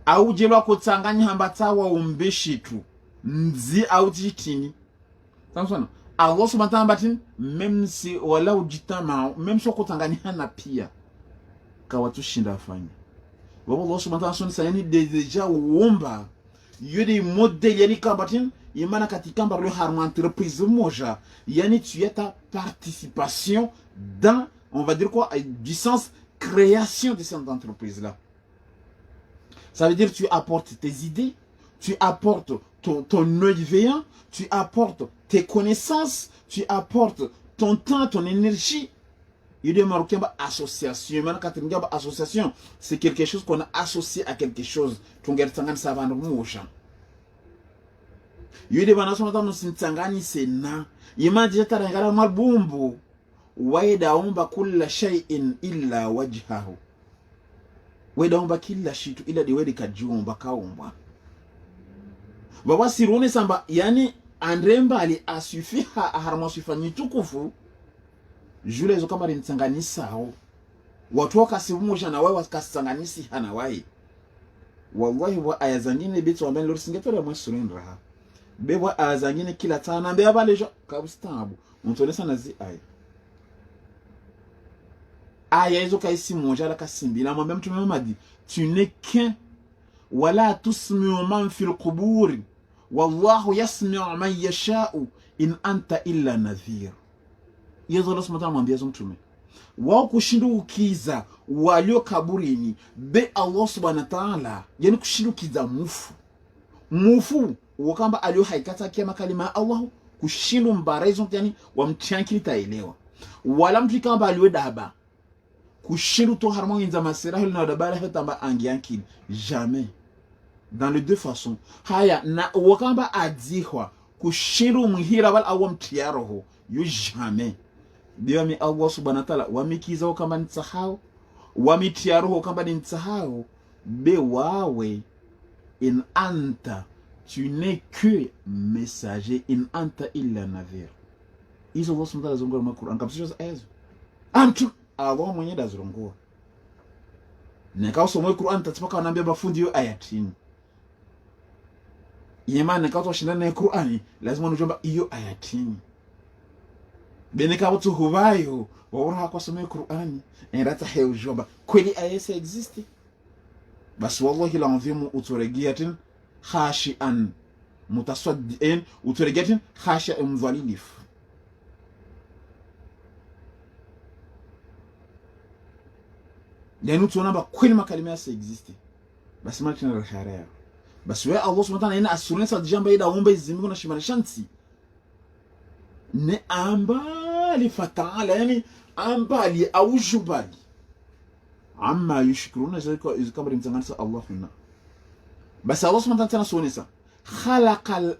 au jelwa kutsanganya hambatawa umbeshi tu nzi au jitini samsona Allah subhanahu wa ta'ala même si wala ujitama même si kutanganya na pia kawatushinda afanya baba Allah subhanahu wa ta'ala yani deja uomba yudi modèle yani kambatin imana katika mbarlo harma entreprise moja yani tu as ta participation dans on va dire quoi du sens création de cette entreprise là. Ça veut dire tu apportes tes idées, tu apportes ton œil veillant, tu apportes tes connaissances, tu apportes ton temps, ton énergie. Il y a une association. Association, c'est quelque chose qu'on a associé à quelque chose. Il y a une association. Il y a une association. Waidaumba kulla shay'in illa wajhahu waidaumba kila shitu ila diwedi kajiumba kaumba baba sirone samba yani andremba ali asufiha harma sufanyi tukufu jule zo kama rinsanganisa hao watu wakasibumusha na wao wakasanganisi hana wai wallahi wa ayazangine bitu ambaye lori singetore mwa surendra beba ayazangine kila tana mbe abalejo kabustabu mtolesa nazi ai aya hizo kaisi moja la kasimbi na mwambia mtume Muhammad tu n'es qu'un wala tusmi'u man fil qubur wallahu yasmi'u man yasha'u in anta illa nadhir. Yezo Allah subhanahu mwambia mtume wao kushindukiza walio kaburini be Allah subhanahu wa ta'ala yani kushindukiza mufu wakamba alio haikata kema kalima Allah kushindu mbarazo yani wamtiankili taelewa wala mtu kamba aliwe daba kushindu to harmoni za masira hili na dabara hetamba angiankili jamais dans les deux façons haya na wakamba adihwa kushindu muhira wala awam tiaroho yu jamais biwa mi Allah subhanahu wa ta'ala wamikiza wakamba nitsahao wamitiaroho kamba nitsahao be wawe in anta tu n'es que messager in anta illa nadhir. Izo Allah subhanahu wa ta'ala zongora ma Qur'an kabisa ezo amtu Allah mwenye da zongora neka usomwe Qur'an tatipaka wanaambia bafundi yo ayatini yemana neka utoshindana na Qur'ani lazima unujomba iyo ayatini beneka watu hubayo waura kwa somwe Qur'ani ndirata heu jomba kweli ayese existe basi wallahi la mvimu utoregiatin khashian mutasaddiin utoregiatin khashian mdhalilif yani tuona ba kweli makalima yasa existe basi mali tena rahara basi wewe Allah subhanahu wa ta'ala ina asulisa dijamba ida omba izimi kuna shimana shansi ne ambali fatala yani ambali au jubali amma yushkuruna zikabri mtanganisa Allah kunna basi Allah subhanahu wa ta'ala sonisa khalaqal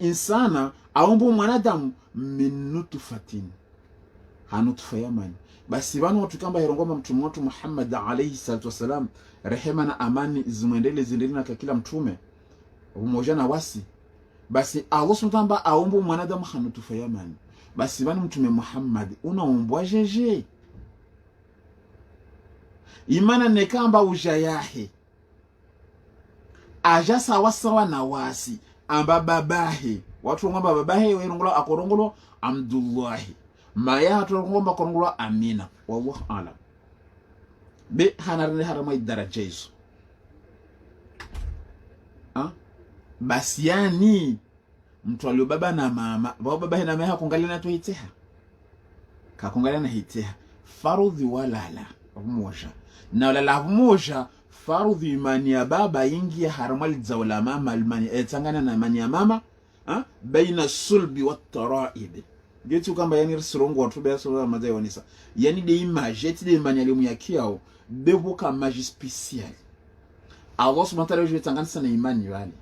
insana aumbu mwanadamu min nutfatin hanutfa yamani basi banu watu kamba herongoma mtume wetu Muhammad alayhi salatu wasalam rehema na amani zimwendele na kila mtume umoja na wasi basi Allah subhanahu wa ta'ala aumbu mwanadamu hanutfa yamani basi banu mtume Muhammad unaumbwa jeje imana nekamba ujayahe aja sawa na wasi amba babahe watu ngomba babahe werongolo akorongolo Abdullahi maya hatu ngomba korongolo Amina wallahu alam be hanarne harama daraja hizo basi yani mtu alio baba na mama baba na mama kungalia na tuhiteha kakungalia na hiteha farudhi walala mmoja na wala mmoja farudhi imani ya baba ingi ya haramali za wala mama almani tangana na imani ya mama baina sulbi wa taraib getu kamba yani risirongo watu baya sura mazai wanisa yani de image de imani alimu ya kiao bebu ka magi special Allah subhanahu wa ta'ala je tangana sana imani wale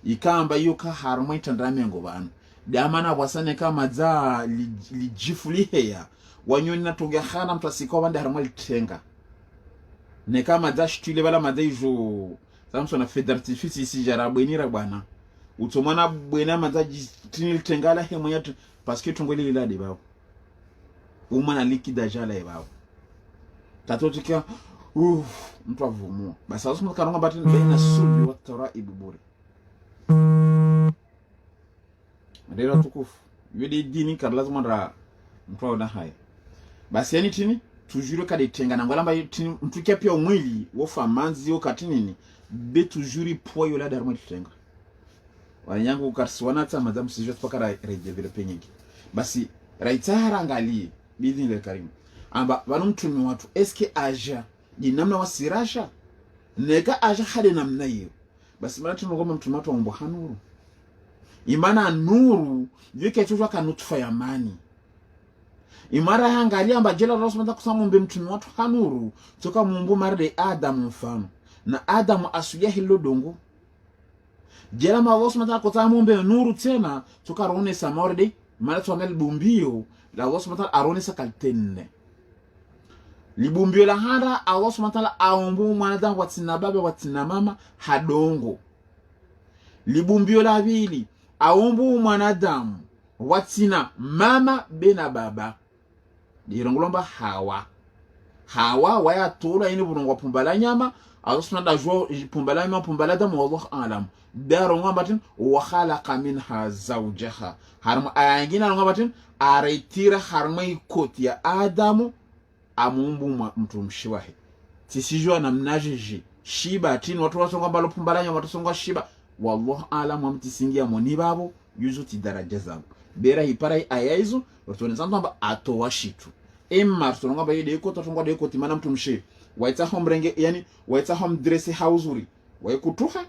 ikamba yuka haramai tandrame ngo bana damana wasane kama za lijifuli heya wanyoni na tunga khana mtu asiko bande haramali tenga ne kama za shitule bala madaijo samso na federatifice isi jarabwenira bwana utomana bwena mazaji tinil tengala he moyatu parce que tungoli lilade bawo umana likida jala e bawo tatotika mtu avumua basi aso mkanonga batini baina subi wa taraib bure ndero tukufu yodi dini kar lazima ra mtu aona haya basi yani tini toujours ka detenga na ngolamba tini mtu kia pia mwili wofa manzi wakati nini be toujours poyo la darmo detenga wanyangu ukarsiwana ta madam sijot pakara redevelope nyingi basi raitara angalie bidhi ile karimu amba banu mtumi watu eske aja ni namna wasirasha neka aja hade namna hiyo basi mara tunogoma mtumi watu ombo hanuru imana nuru yeke tuwa kanutfa ya mani imara hangalia amba jela rasmata kusama mbe mtumi watu hanuru toka mumbu marde Adam mfano na Adam asuya hilo dongo jela ma rasmata kusama mbe nuru tena toka rone samorde mara tuamel bumbio la rasmata arone sakaltenne libumbio la handa Allah subhanahu wa ta'ala aombu mwanadamu watina baba watina mama hadongo libumbio la vili aombu mwanadamu watina mama bena baba dirongolomba hawa waya tola ini burongwa pumbala nyama Allah subhanahu wa ta'ala pumbala nyama pumbala damu wallahu alam darongwa batin wa khalaqa minha zawjaha harma ayangina rongwa batin aretira harma ikoti ya Adamu amumbu mtu mshiwahi tisijua na mnajiji shiba tini watu wasonga mbalo pumbalanya watu songa shiba wallahu alam amtisingia moni babo yuzu ti daraja zabo bera hipara aya hizo watu wanazamba amba atowa shitu emma songa ba yede ko totonga de ko timana mtu mshi waita hombrenge yani waita hom dress hauzuri waikutuha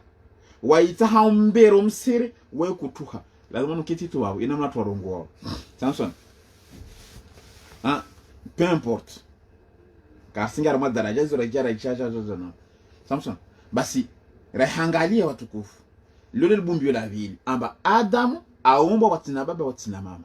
waita hombero msiri waikutuha lazima nukititu wao ina mtu warongo wao Samson peu importe kasinga rama daraja zo rajara ichacha zo no Samson basi rehangalia watukufu lole bumbio la vili amba Adamu aomba watina baba watina mama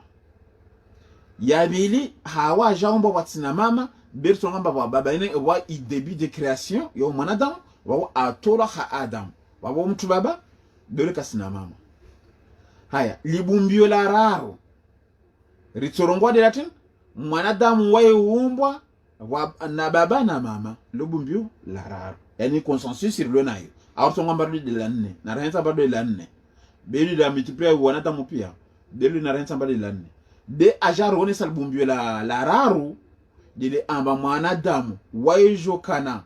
yabili hawa jaomba watina mama berto ngamba wa baba ine wa i début de création yo mwanadamu wa atola ha Adam wa mtu baba dole kasina mama haya libumbio la raro ritorongwa de latin mwanadamu wae uumbwa na baba na mama lubumbio la raro yani consensus sur le nayo alors ngamba de la nne na renta bado de la nne beli da multiplier wanadamu pia beli na renta bado de la nne de ajaro one sal bumbio la raro dile amba mwanadamu wae jokana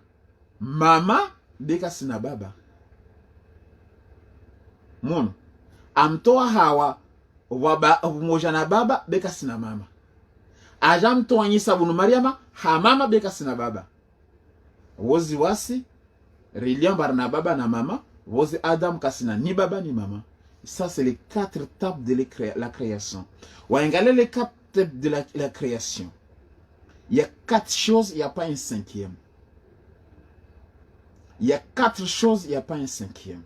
mama beka sina baba mon amtoa hawa moja na baba beka sina mama ajamtoa Isa ibn Maryama hamama beka sina baba wozi wasi reliant barna baba na mama wozi Adam kasina ni baba ni mama. Ça c'est les 4 étapes de la création. Ouangale les 4 étapes de la création. Il y a 4 choses, il n'y a pas un 5e. Il y a 4 choses, il n'y a pas un 5e.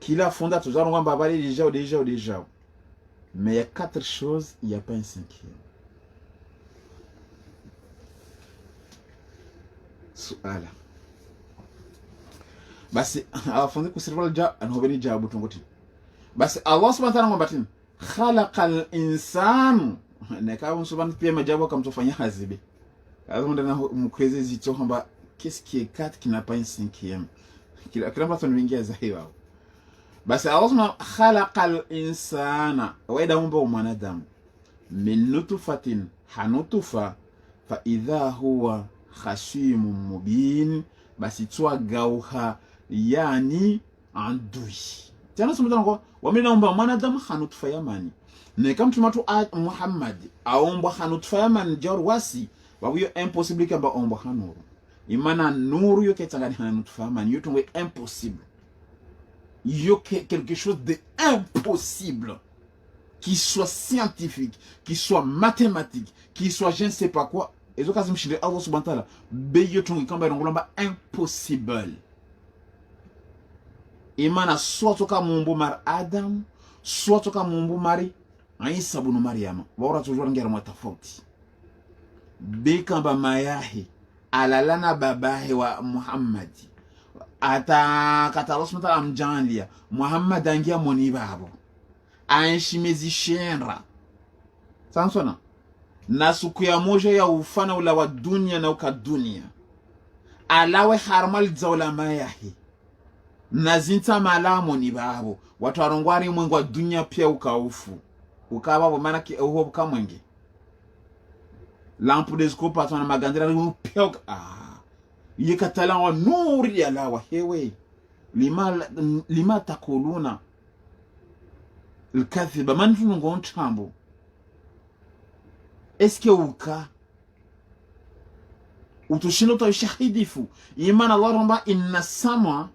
Qui l'a fondé, toujours on va parler déjà. Mais il y a 4 choses, il n'y a pas un 5e. Suala. Basi afunde kusirwala ja anobeni jabu tungoti. Basi Allah subhanahu wa ta'ala ngobatin khalaqal insanu na kawo subhanahu pia majabu kamtofanya hazibi. Kazo ndana mkweze zito kwamba qu'est-ce qui est 4 qui n'a pas un 5e. Kila mtu anaingia zahiwa. Basi Allah subhanahu khalaqal insana waida umba mwanadamu min nutfatin hanutufa fa idha huwa khashimun mubin. Basi tuwa gauha yani andui tena sumutana kwa wamina umba mwanadamu hanutufa yamani ne kama tumatu Muhammad aomba hanutufa yamani jawar wasi wabuyo impossible kamba omba hanuru imana nuru yo ketangani hanutufa yamani yo tungwe impossible yo quelque chose de impossible qui soit scientifique, qui soit mathématique, qui soit je ne sais pas quoi. Et ce cas je Allah subhanahu wa ta'ala beyo tongi kamba ngolamba impossible. Imana soit toka mumbu mar Adam, soit toka mumbu mari Isa ibn Maryama. Bora toujours ngera matafauti. Be kamba mayahi alalana babahi wa Muhammad. Ata kata Allah subhanahu wa ta'ala amjanlia Muhammad angia moni babo. Anshimezi shenra. Sansona. Na siku ya moja ya ufana ula wa dunia na uka dunia alawe harmal zawla mayahi na zinta malamo ni babo watu warongwari mwengu wa dunia pia ukaufu ukababo mana ki uho bukamwenge lampu desko patona magandira pia yekatala wa nuri ya lawa hewe lima takuluna الكذب من في نقول تامبو اسكي وكا وتشينو تو شهيدي فو يمان الله رمبا إن السمع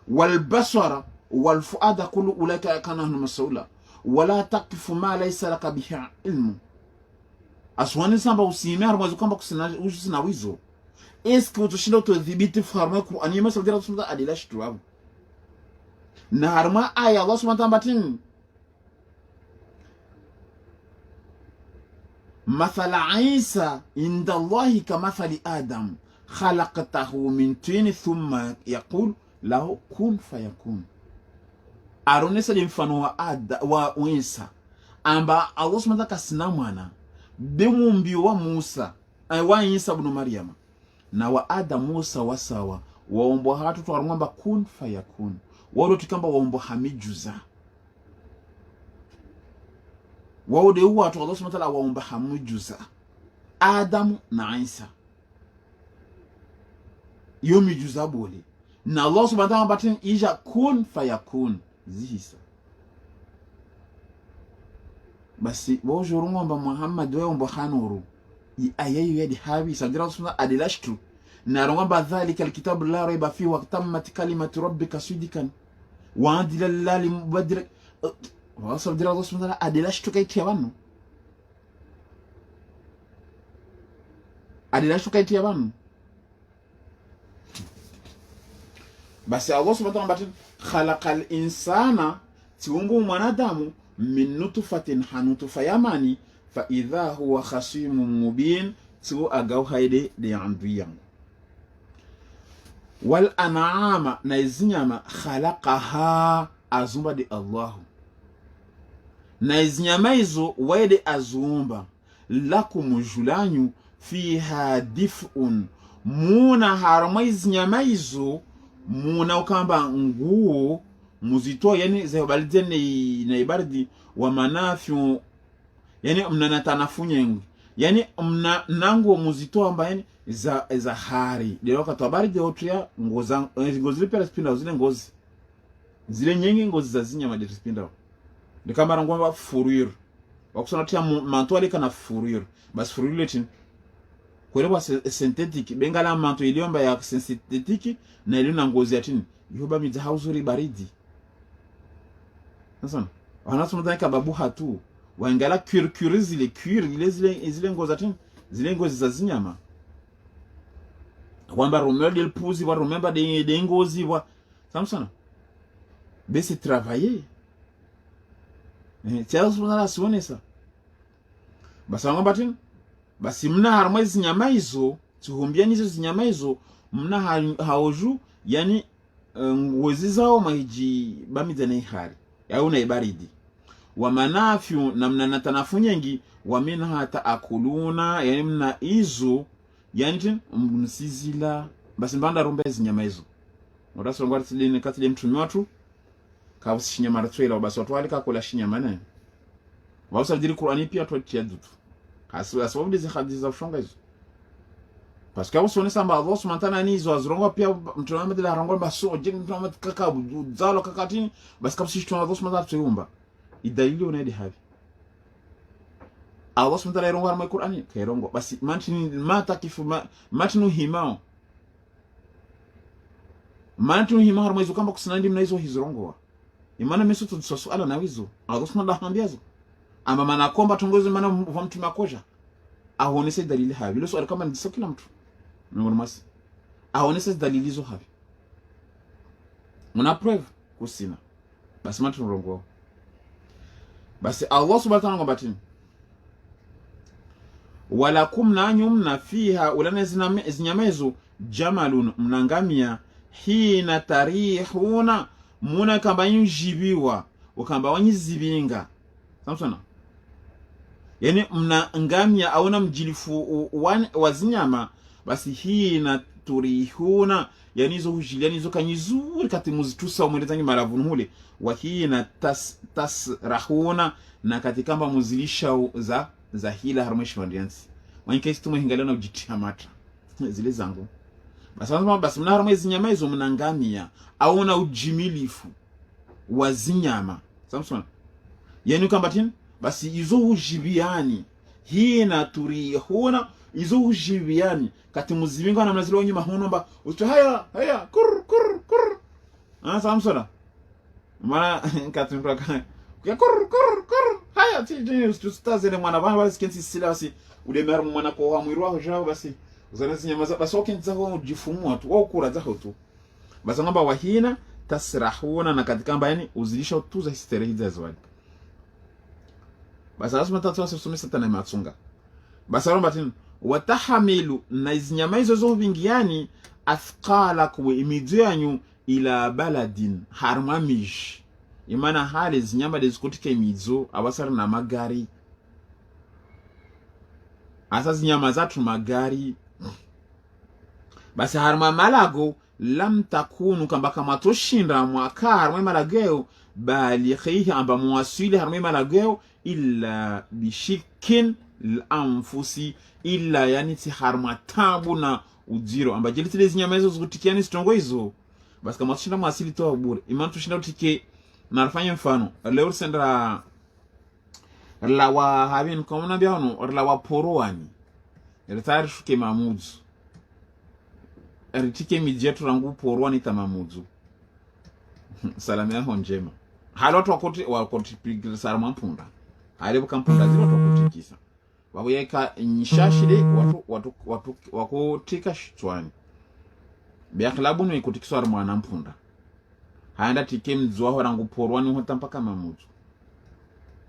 والبصر والفؤاد كل أولئك كان مسؤولا ولا تقف ما ليس لك به علم أسواني سامبا وسيمي هرمازو كامبا كسنا ويزو اسكي وتشينو تو ذبيتي فارما القرآن يما سبدي رسول الله أدلاش تواب نهارما آية الله سبحانه وتعالى مثل عيسى عند الله كمثل آدم خلقته من طين ثم يقول له كن فيكون. Aronesa de mfano wa Isa amba Allah subhanahu wa ta'ala kasinamwana bemumbi wa Musa wa Isa ibn Maryama na wa Adam Musa wasawa waombo hatu twarumamba kun fayakun wado tukamba waombo hamijuza wao de huwa to Allah subhanahu wa ta'ala waomba hamijuza Adam na Isa yomi juza bole na Allah subhanahu wa ta'ala batin ija kun fayakun zihisa basi wajuru ngomba Muhammad wewe ombo hanuru ayayu yadi habi sadira sunna adilashtu narongamba dhalika alkitabu la raiba fihi wa tammat kalimatu rabbika sidqan wa adila lillahi mubaddir wa sadira Allah subhanahu wa ta'ala adilashtu kaitia banu basi Allah subhanahu wa ta'ala khalaqal insana tiumbu mwanadamu min nutfatin hanutufa yamani fa idha huwa khasimun mubin tu agaw haide de ambiyan wal an'ama na izinyama khalaqaha azumba de Allah na izinyama izo waide azumba lakum julanyu fiha dif'un muna harma izinyama izo muna ukamba nguo muzito yani za balideni na ibardi wa manafiu yani mnanatanafunye yani mnango muzito amba yani za hari de wakati baridi otria ngozi pera spinda zile ngozi zile nyingi ngozi za zinya madiri spinda de kamera ngomba furure wakusana tia manto ale kana fourrure bas fourrure tin kwa synthetic bengala manto iliomba ya synthetic na ile na ngozi ya tin yoba miza hauzuri baridi sasa wanasema ndani babu hatu waingala cuir zile ngozi za tin zile ngozi za zinyama kwamba Romeo del Puzi wa remember de ngozi wa samsona basi travailler tia usuna sione sa basi ngomba tin basi mna harma hizo nyama hizo tuhumbia hizo zinyama hizo mna haoju yani ngozi zao mahiji bamizana ihari au na ibaridi wa manafyu na mna natanafu nyingi wa minha taakuluna yani mna hizo yani msizila basi mbanda rombezi nyama hizo uraso ngwari tsilini katile mtumi watu kawushinya maratwela basi watu walika kula shinyama nani wausa diri Qur'ani pia tuatia dutu sababu hizi hadithi za ushonga hizo parce que usone samba Allah subhanahu wa ta'ala ni hizo azrongo pia mtu Muhammad la rango baso je mtu Muhammad kaka zalo kakatini basi kama sisi Allah subhanahu wa ta'ala tuumba idalili unaidi havi Allah subhanahu wa ta'ala rongo arma Qur'ani kairongo basi mantini mata kifu matinu himao harma hizo kamba kusinandi mna hizo hizrongo imana mesu tu swala na wizo Allah subhanahu wa ta'ala hambiazo ama mana komba tongozi mana wa mtu makoja aonese dalili havi lo swali kama ndiso kila mtu ngomasi aonese dalili zo havi muna prove kusina basi matu rongo basi Allah subhanahu wa ta'ala batini wala kumna nyumna fiha ulana zinyamezo jamalun mnangamia hina tarihuna muna kamba yinjibiwa ukamba wanyizibinga samsona yani mna ngamia au na mjilifu wazinyama basi hii na turihuna yani hizo hujili hizo kanyizuri kati muzitusa umwelezangi maravunu hule wa hii na tasrahuna na katikamba muzilisha za hila harmashi wandiansi wankesi tumo hingalena ujitia mata zile zangu basi mna harma zinyama hizo mna ngamia au na ujimilifu wazinyama samsona yani ukambatini basi hizo ujibiani hii na turihuna hizo ujibiani kati muzibinga na mnazilo nyuma honomba uto haya kur samsona mara kati mraka ya kur haya tiji tustazele mwana bana basi kensi sila basi ulemera mwana kwa mwirwa hojao basi uzanezi nyama basi okenza ho jifumua tu au kura zaho tu basi ngamba wahina tasrahuna na katikamba yani uzilisha utuza history hizo zawadi basi lazima tatu sumisa tena matsunga basi romba tin watahamilu na izinyama hizo zo vingiani athqala kwa imidzianyu ila baladin harmamish imana hali zinyama dezikutike imidzo abasara na magari asa zinyama zatu magari basi harma malago lam takunu kamba kama toshinda mwaka harma malageo bali khihi amba muwasili harma malageo illa bishikin al-anfusi illa yani ti harma tabu na ujiro amba jelitile zinyama hizo zikutikiani sitongo hizo basi kama toshinda mwasili to bure imana toshinda utike narafanya mfano leo sendra la wa habin komuna biano la wa porowani retari shuke mamuzu eritike midjetu rangu porowani tamamuzu salamia honjema haloto wakoti pigilsara mampunda halebu kampunda zilo tokutikisa wabuyeka nyishashide watu wakutika shitwani biaklabu no ikutikiswa mwana mpunda haenda tike mzwa rangu porowani hota mpaka mamuzu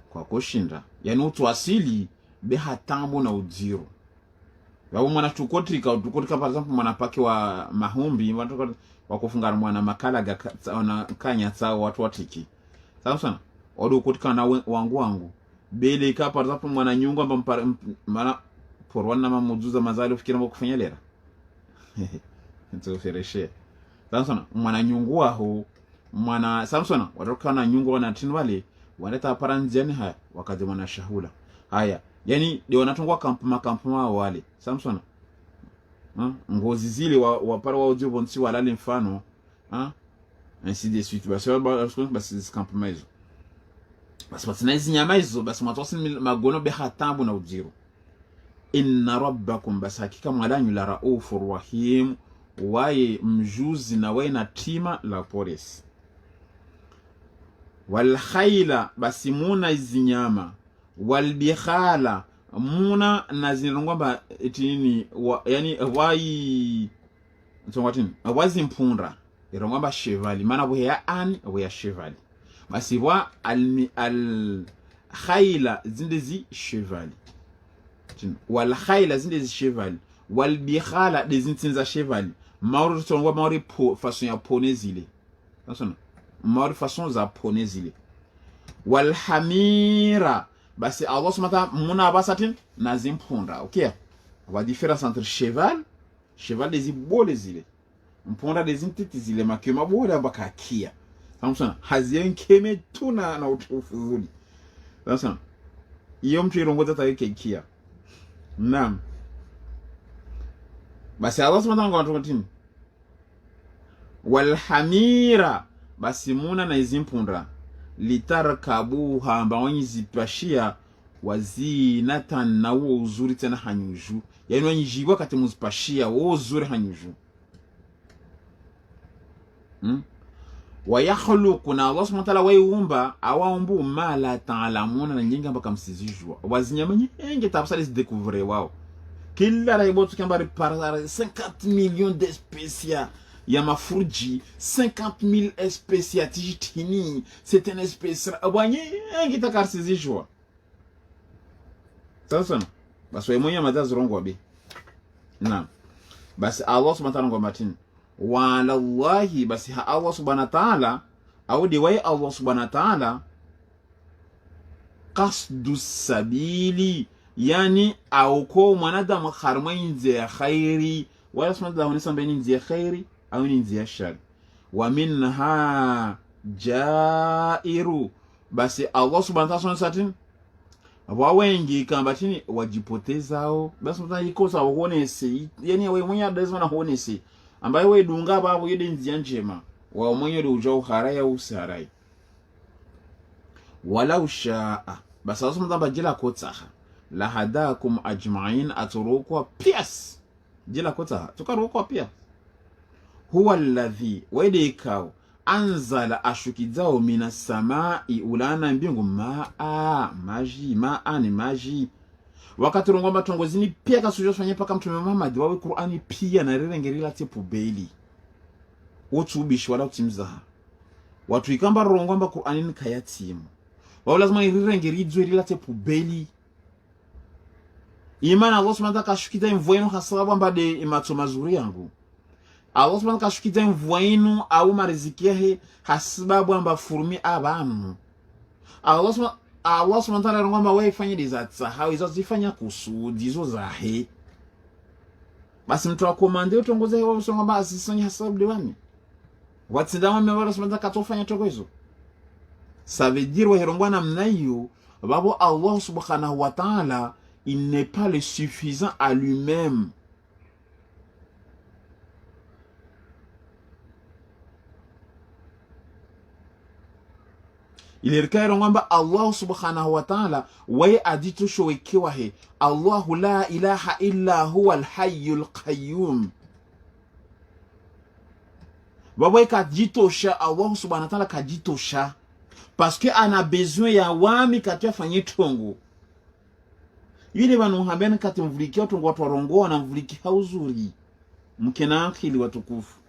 kwa kushinda yani utu asili be hatambo na ujiro wao mwana tukotika par exemple mwana pake wa mahumbi watu wakufunga mwana makala na kanya tsao watu watiki sawa sana odo kutika na wangu bele ka par exemple mwana nyungu amba mwana porwana na mamuzuza mazali ufikira mko kufanya lera ndio fereshe sawa sana mwana nyungu wao mwana Samsona watoka na nyungu wana tinwale wanaleta paranjani haya wakaje mwana shahula haya yani ndio wanatungwa kampuma wale Samsona ngozi zile wapara wa audio bonsi walale mfano ainsi de suite basi kampuma hizo basi patina hizi nyama hizo basi mwatosi magono be hatambu na ujiru. Inna rabbakum, basi hakika mwadanyu la raufur rahim, waye mjuzi na waye na tima la polisi. Wal khayla, basi muna hizi nyama. Wal bikhala, muna na zinongomba etini yani wai ntongwatini wazi mpunda irongomba chevali, maana buya ani buya chevali. Basi wa al khayla zindezi chevali. Wal khayla zindezi chevali. Wal bikhala dezintinza chevali. Mauri tongwa mauri façon ya pone zile. Nasona mauri façon za pone zile. Wal hamira, basi Allah subhanahu muna basatin na zimpunda. Okay, wa différence entre cheval des ibole zile, mpunda des intiti zile makema bora bakakia. Samsona hazien keme tuna na utufuzuli. Samsona iyo mtu irongoza tayike kia. Naam, basi Allah subhanahu wa ta'ala wal hamira, basi muna na zimpunda litarkabuha, ambawanyi zipashia wazinatan, na uo uzuri tena hanyuju. Yani wanyijigwa kati muzipashia uo uzuri hanyuju. Wa yakhluqu, na Allah subhanahu wa ta'ala wayumba awaumbu ma la ta'lamuna, na njinga mpaka msizijua. Wazinyamanyi enge tapsali zidekuvre wao. Kila raibotu kamba reparar 50 millions d'espèces ya mafurji, 50,000 espèces ya tijitini, c'est une espèce abanye engi takarsizishwa. Sasa basi wewe mwenye madazi rongo wabe. Naam, basi Allah subhanahu wa ta'ala ngomatini wa alallahi, basi ha Allah subhanahu wa ta'ala au diwai Allah subhanahu wa ta'ala qasdu sabili, yani auko mwanadamu kharmainze ya khairi, wala subhanahu wa ta'ala nisambeni nzi ya khairi au ni nzi ya shari. Wa minha jairu, basi Allah subhanahu wa ta'ala satin wawengi kambatini wajipotezao, basi mtayikosa waonese, yani wewe mwenye adazo na honese ambaye wewe dunga babu yede nzi ya njema wa mwenye ujao haraya usarai. Walau shaa, basi Allah subhanahu wa ta'ala jila kotsaha la hadakum ajma'in, aturukwa pias jila kotsaha tukarukwa pias. Huwa alladhi, wede ikao anzala ashukizao minas samai, ulana mbingu maa maji, maa ni maji. Wakati rongomba tongozini pia kasujo fanya paka mtume Muhammad wawe Qur'ani pia na rirengerila tepu beli wotu ubishi wala utimzaha watu ikamba rongomba Qur'ani ni kayatimu wawe lazima rirengerizwe rila tepu beli. Imana Allah subhanahu wa ta'ala kashukiza mvoyenu hasabu mbade imato mazuri yangu. Allah subhanahu kashukiza mvoyenu au marizikihe hasabu amba furumi abanu. Allah subhanahu wa ta'ala ngomba wewe fanye dizatsa hao hizo zifanya kusudi hizo zahe. Basi mtu akomande utongoze wewe ngomba asisanye hasabu diwani. Watsidama mewala subhanahu katofanya toko hizo. Ça veut dire wa herongwa namna hiyo babo Allah subhanahu wa ta'ala il n'est pas le suffisant à lui-même. Il est kwamba Allah subhanahu wa ta'ala waye aditusho wekewa he Allahu la ilaha illa huwa al-hayyul qayyum. Baba kaditosha Allah subhanahu wa ta'ala kaditosha parce que ana besoin ya wami katia fanye tongo. Yule banu habena kati mvulikia tongo watu warongoa na mvulikia uzuri. Mkena akili watukufu.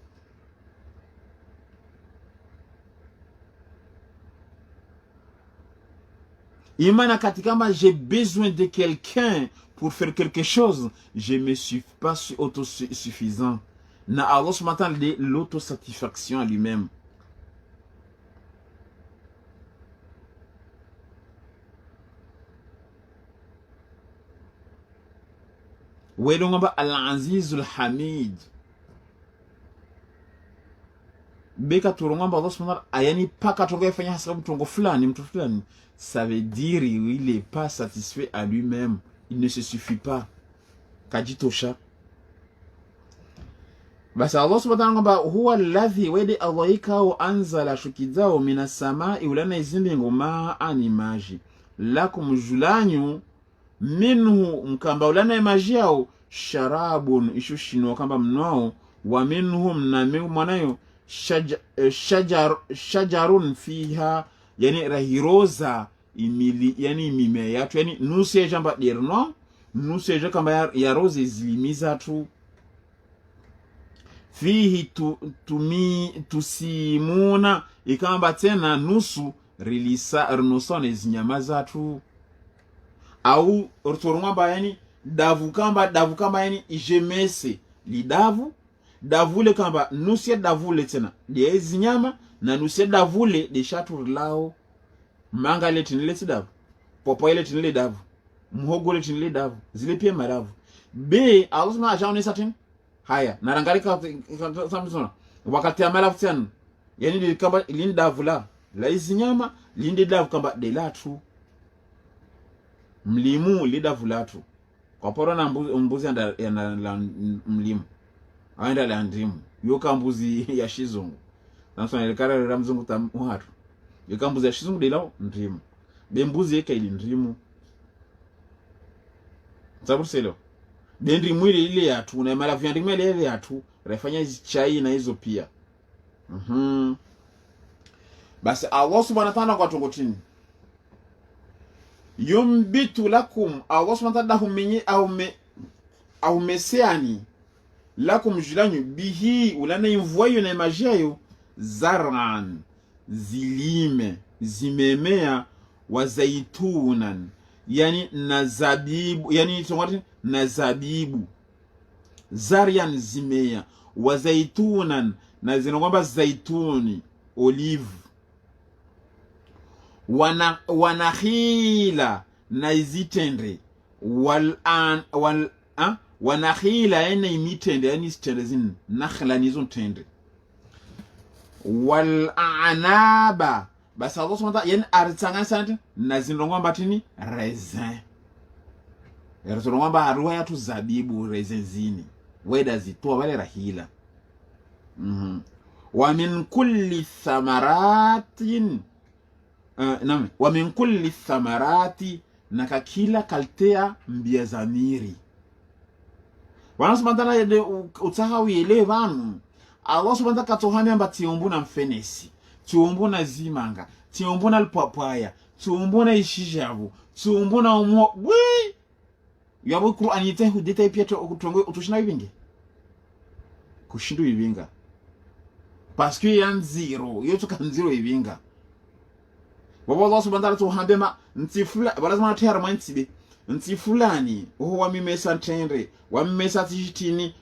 Imana katikamba j'ai besoin de quelqu'un pour faire quelque chose, je me suis pas autosuffisant. Na Allah subhanahu wa ta'ala de l'autosatisfaction à lui-même. Wedongamba al-Azizul Hamid. Beka turongamba Allah subhanahu wa ta'ala ayani paka tongo yafanya hasabu tongo fulani mtu fulani. Ça veut dire il n'est pas satisfait à lui-même. Il ne se suffit pas. Kajitosha. basi Allah subhanahu wa ta'ala huwa alladhi wede Allah ikao anzala shukizao minas samai ulana izimbingu maani maji lakum julanyu minhu mkamba ulana maji yao sharabun ishushino kamba mnoo wa minhum na mwanayo shajarun fiha yani rahiroza imili yani mime yatu yani nusu jamba dirno nusu kamba ya rose zilimiza tu fihi tusimuna ikamba tena nusu rilisa rnosone zinyama zatu au ortorumba yani davu kamba yani ijemese davule kamba nusu davule tena de zinyama na nusu davule de shatu lao manga le tinile davu popo ile tinile davu muhogo le tinile davu zile pia maravu be aluzma ajaone satin haya narangalika samsona wakati amala futana yani kamba lindi davu la izinyama lindi davu kamba de latu mlimu lidavu latu kwa poro na mbuzi na mlimu aenda la ndimu yoka mbuzi ya shizungu samsona ilikara la mzungu tamuhatu yoka mbuzi ya shizungu de lao ndimu be mbuzi yeka ili ndimu sababu selo dendri mwili ile yatu na mara vyandi mwili ile yatu refanya hizi chai na hizo pia basi Allah subhanahu wa ta'ala kwa tongotini yumbitu lakum Allah subhanahu wa ta'ala au meseani lakum julanyu bihi ulana imvoyo na imajiayo zaran zilime zimemea wa zaitunan yani na zabibu yani tongoti na zabibu zarian zimea wa zaitunan na zinongomba zaituni olive wanakhila na izitende wanakhila yani imitende yani istende zin nakhla nizo tende wal anaba basi Allah subhanahu wa ta'ala yani aritsanga sana na zinongomba tini raisin zinongomba haruwa ya tu zabibu raisin zini weda zitoa wale rahila wa min kulli thamaratin wa min kulli thamarati naka kila kaltea mbia zamiri wana subhanahu wa ta'ala utahawi ele vanu Allah subhanahu wa ta'ala katohani amba tiombu na mfenesi tiombu na zimanga tiombu na lpapaya tiombu na ishijavu tiombu na umo wi yabo Qur'an yete hudeta pia to utushina ibinge kushindu ibinga parce que yan zero yoto kan zero ibinga baba Allah subhanahu wa ta'ala tuhambema ntifula balazima atera mantibe ntifulani wa mimesa ntendre wa mimesa tishitini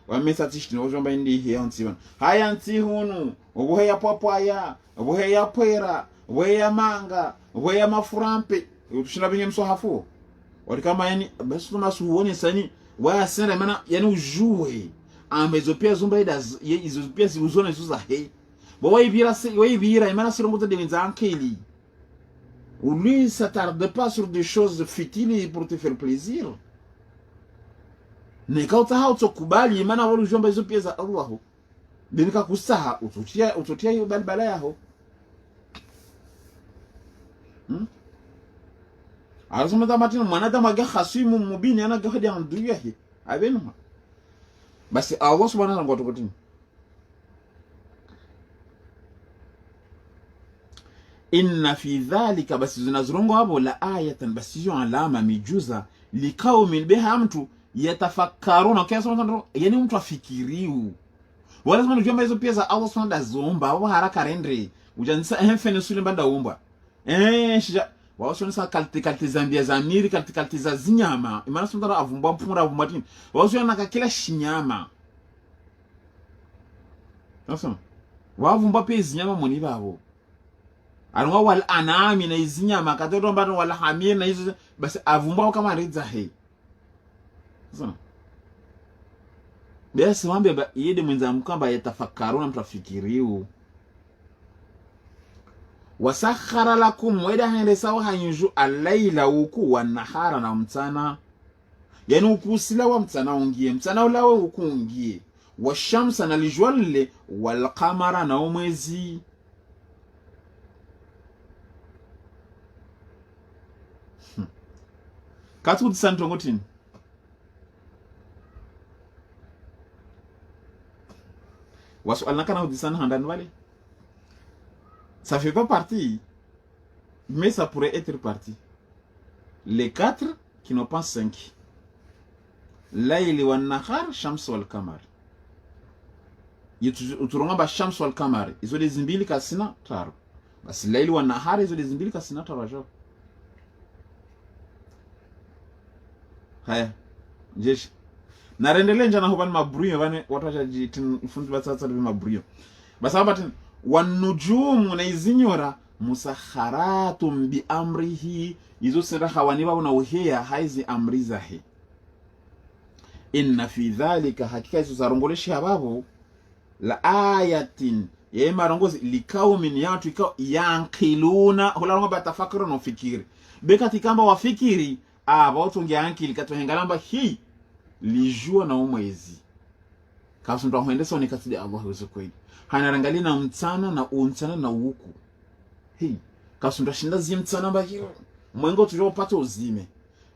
ojomba ndi hiya ntiwana haya ntihunu obuhe ya papaya obuhe ya pera obuhe ya manga obuhe ya mafurampe utushina binge msohafu wali kama yani basi tunasuone sani wa sera maana yani ujue amezo pia zumba izo pia zuzone zuza he bo waibira imana sirongoza de nzankeli. Ou lui s'attarde pas sur des choses futiles pour te faire plaisir. Nekauta hauto kubali imana wali jomba hizo pia za Allah. Binika kusaha ututia hiyo balbala yao. Arasuma tamatina mwanadamu aga khasimu mubini ana gahadi anduya hi. Abenuma. Basi Allah subhanahu wa ta'ala inna fi dhalika basi zinazurungo hapo la ayatan basi yo alama mijuza likaumin biha mtu yatafakkaruna kiasi yani mtu afikiriu wala sema njomba hizo pia za Allah swanda zomba au haraka rendre ujanisa enfene sule mbanda umba shija wao sonisa kalti zambia zamiri kalti za zinyama imana sunda avumba mpura avumbatini wao sona kila shinyama nasema wavumba pia zinyama moni babo anwa wal anami na izinyama katoto mbano wala hamie na hizo basi avumba kama ridza he sasa basi mwambie yede mwenza mkamba yatafakkaruna mtu afikiriu wasakhara lakum weda hende sawa hanyuju alaila uku wa nahara na mtana yani ukusila wa mtana ungie mtana ulawe uku ungie washamsa na lijua lile, walqamara na mwezi. Katu disanto ngotini wasu alnaka na disan handan vale, ça fait pas partie, mais ça pourrait être partie. Les 4 qui n'ont pas 5, layli wan nahar, shams wal qamar. Uturonga ba shams wal qamar izo lezi mbili kasina taro, basi layli wan nahar izo lezi mbili kasina taro jo. Haya jeshi narendele njana hubani mabruyo vane watu wachaji funzi batsatsa libi mabruyo basa batin wanujumu na izinyora musakharatun bi amrihi, izo sira hawani babu na uhea haizi amri zahe. Inna fi dhalika, hakika izo zarongoleshi hababu, la ayatin ye marongozi likaumin yatu ikao yankiluna, hula rongo batafakiro no fikiri bekati kamba wafikiri watu ngeankili kato hengalamba hii lijua na umwezi kaso ndo huendesa onikatide Allah wezo kweli hanarangali na mtana na untana na uku hii kaso ndo shinda zimtana mba hiyo mwengo tujo pata uzime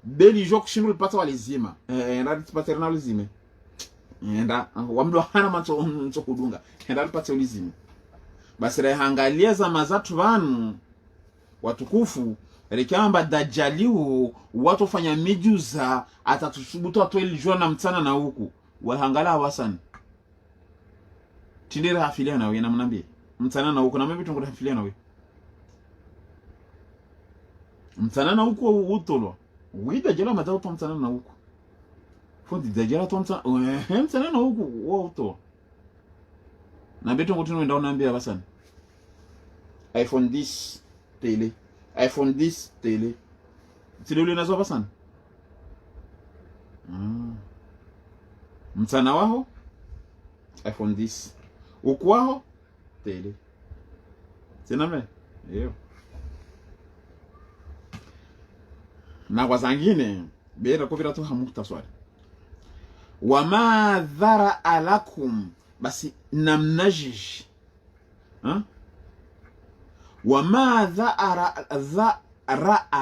beli jo kushindu pata walizima ndari tupata na ulizime nda wamdo hana manto nto kudunga ndari pata ulizime basi rehangalia za mazatu vanu watukufu rekamba dajaliu watu fanya mijuza atatusubutu watu ilijua na mtana na huku wahangala wasan tindira hafilia nawe na mnambie mtana na huku na mimi tungo hafilia nawe mtana na huku utolo wida jela madao to mtana na huku fundi dajala to mtana na huku wa uto na beto ngotino ndao naambia wasan iPhone 10 tele iPhone 10 tele. Tile ule nazo basana. Mtana waho iPhone 10. Ukwaho tele. Siname? Yo. Na kwa zangine bera kopira tu hamukta swali. Wama dhara alakum, basi namnajish. وما ذرأ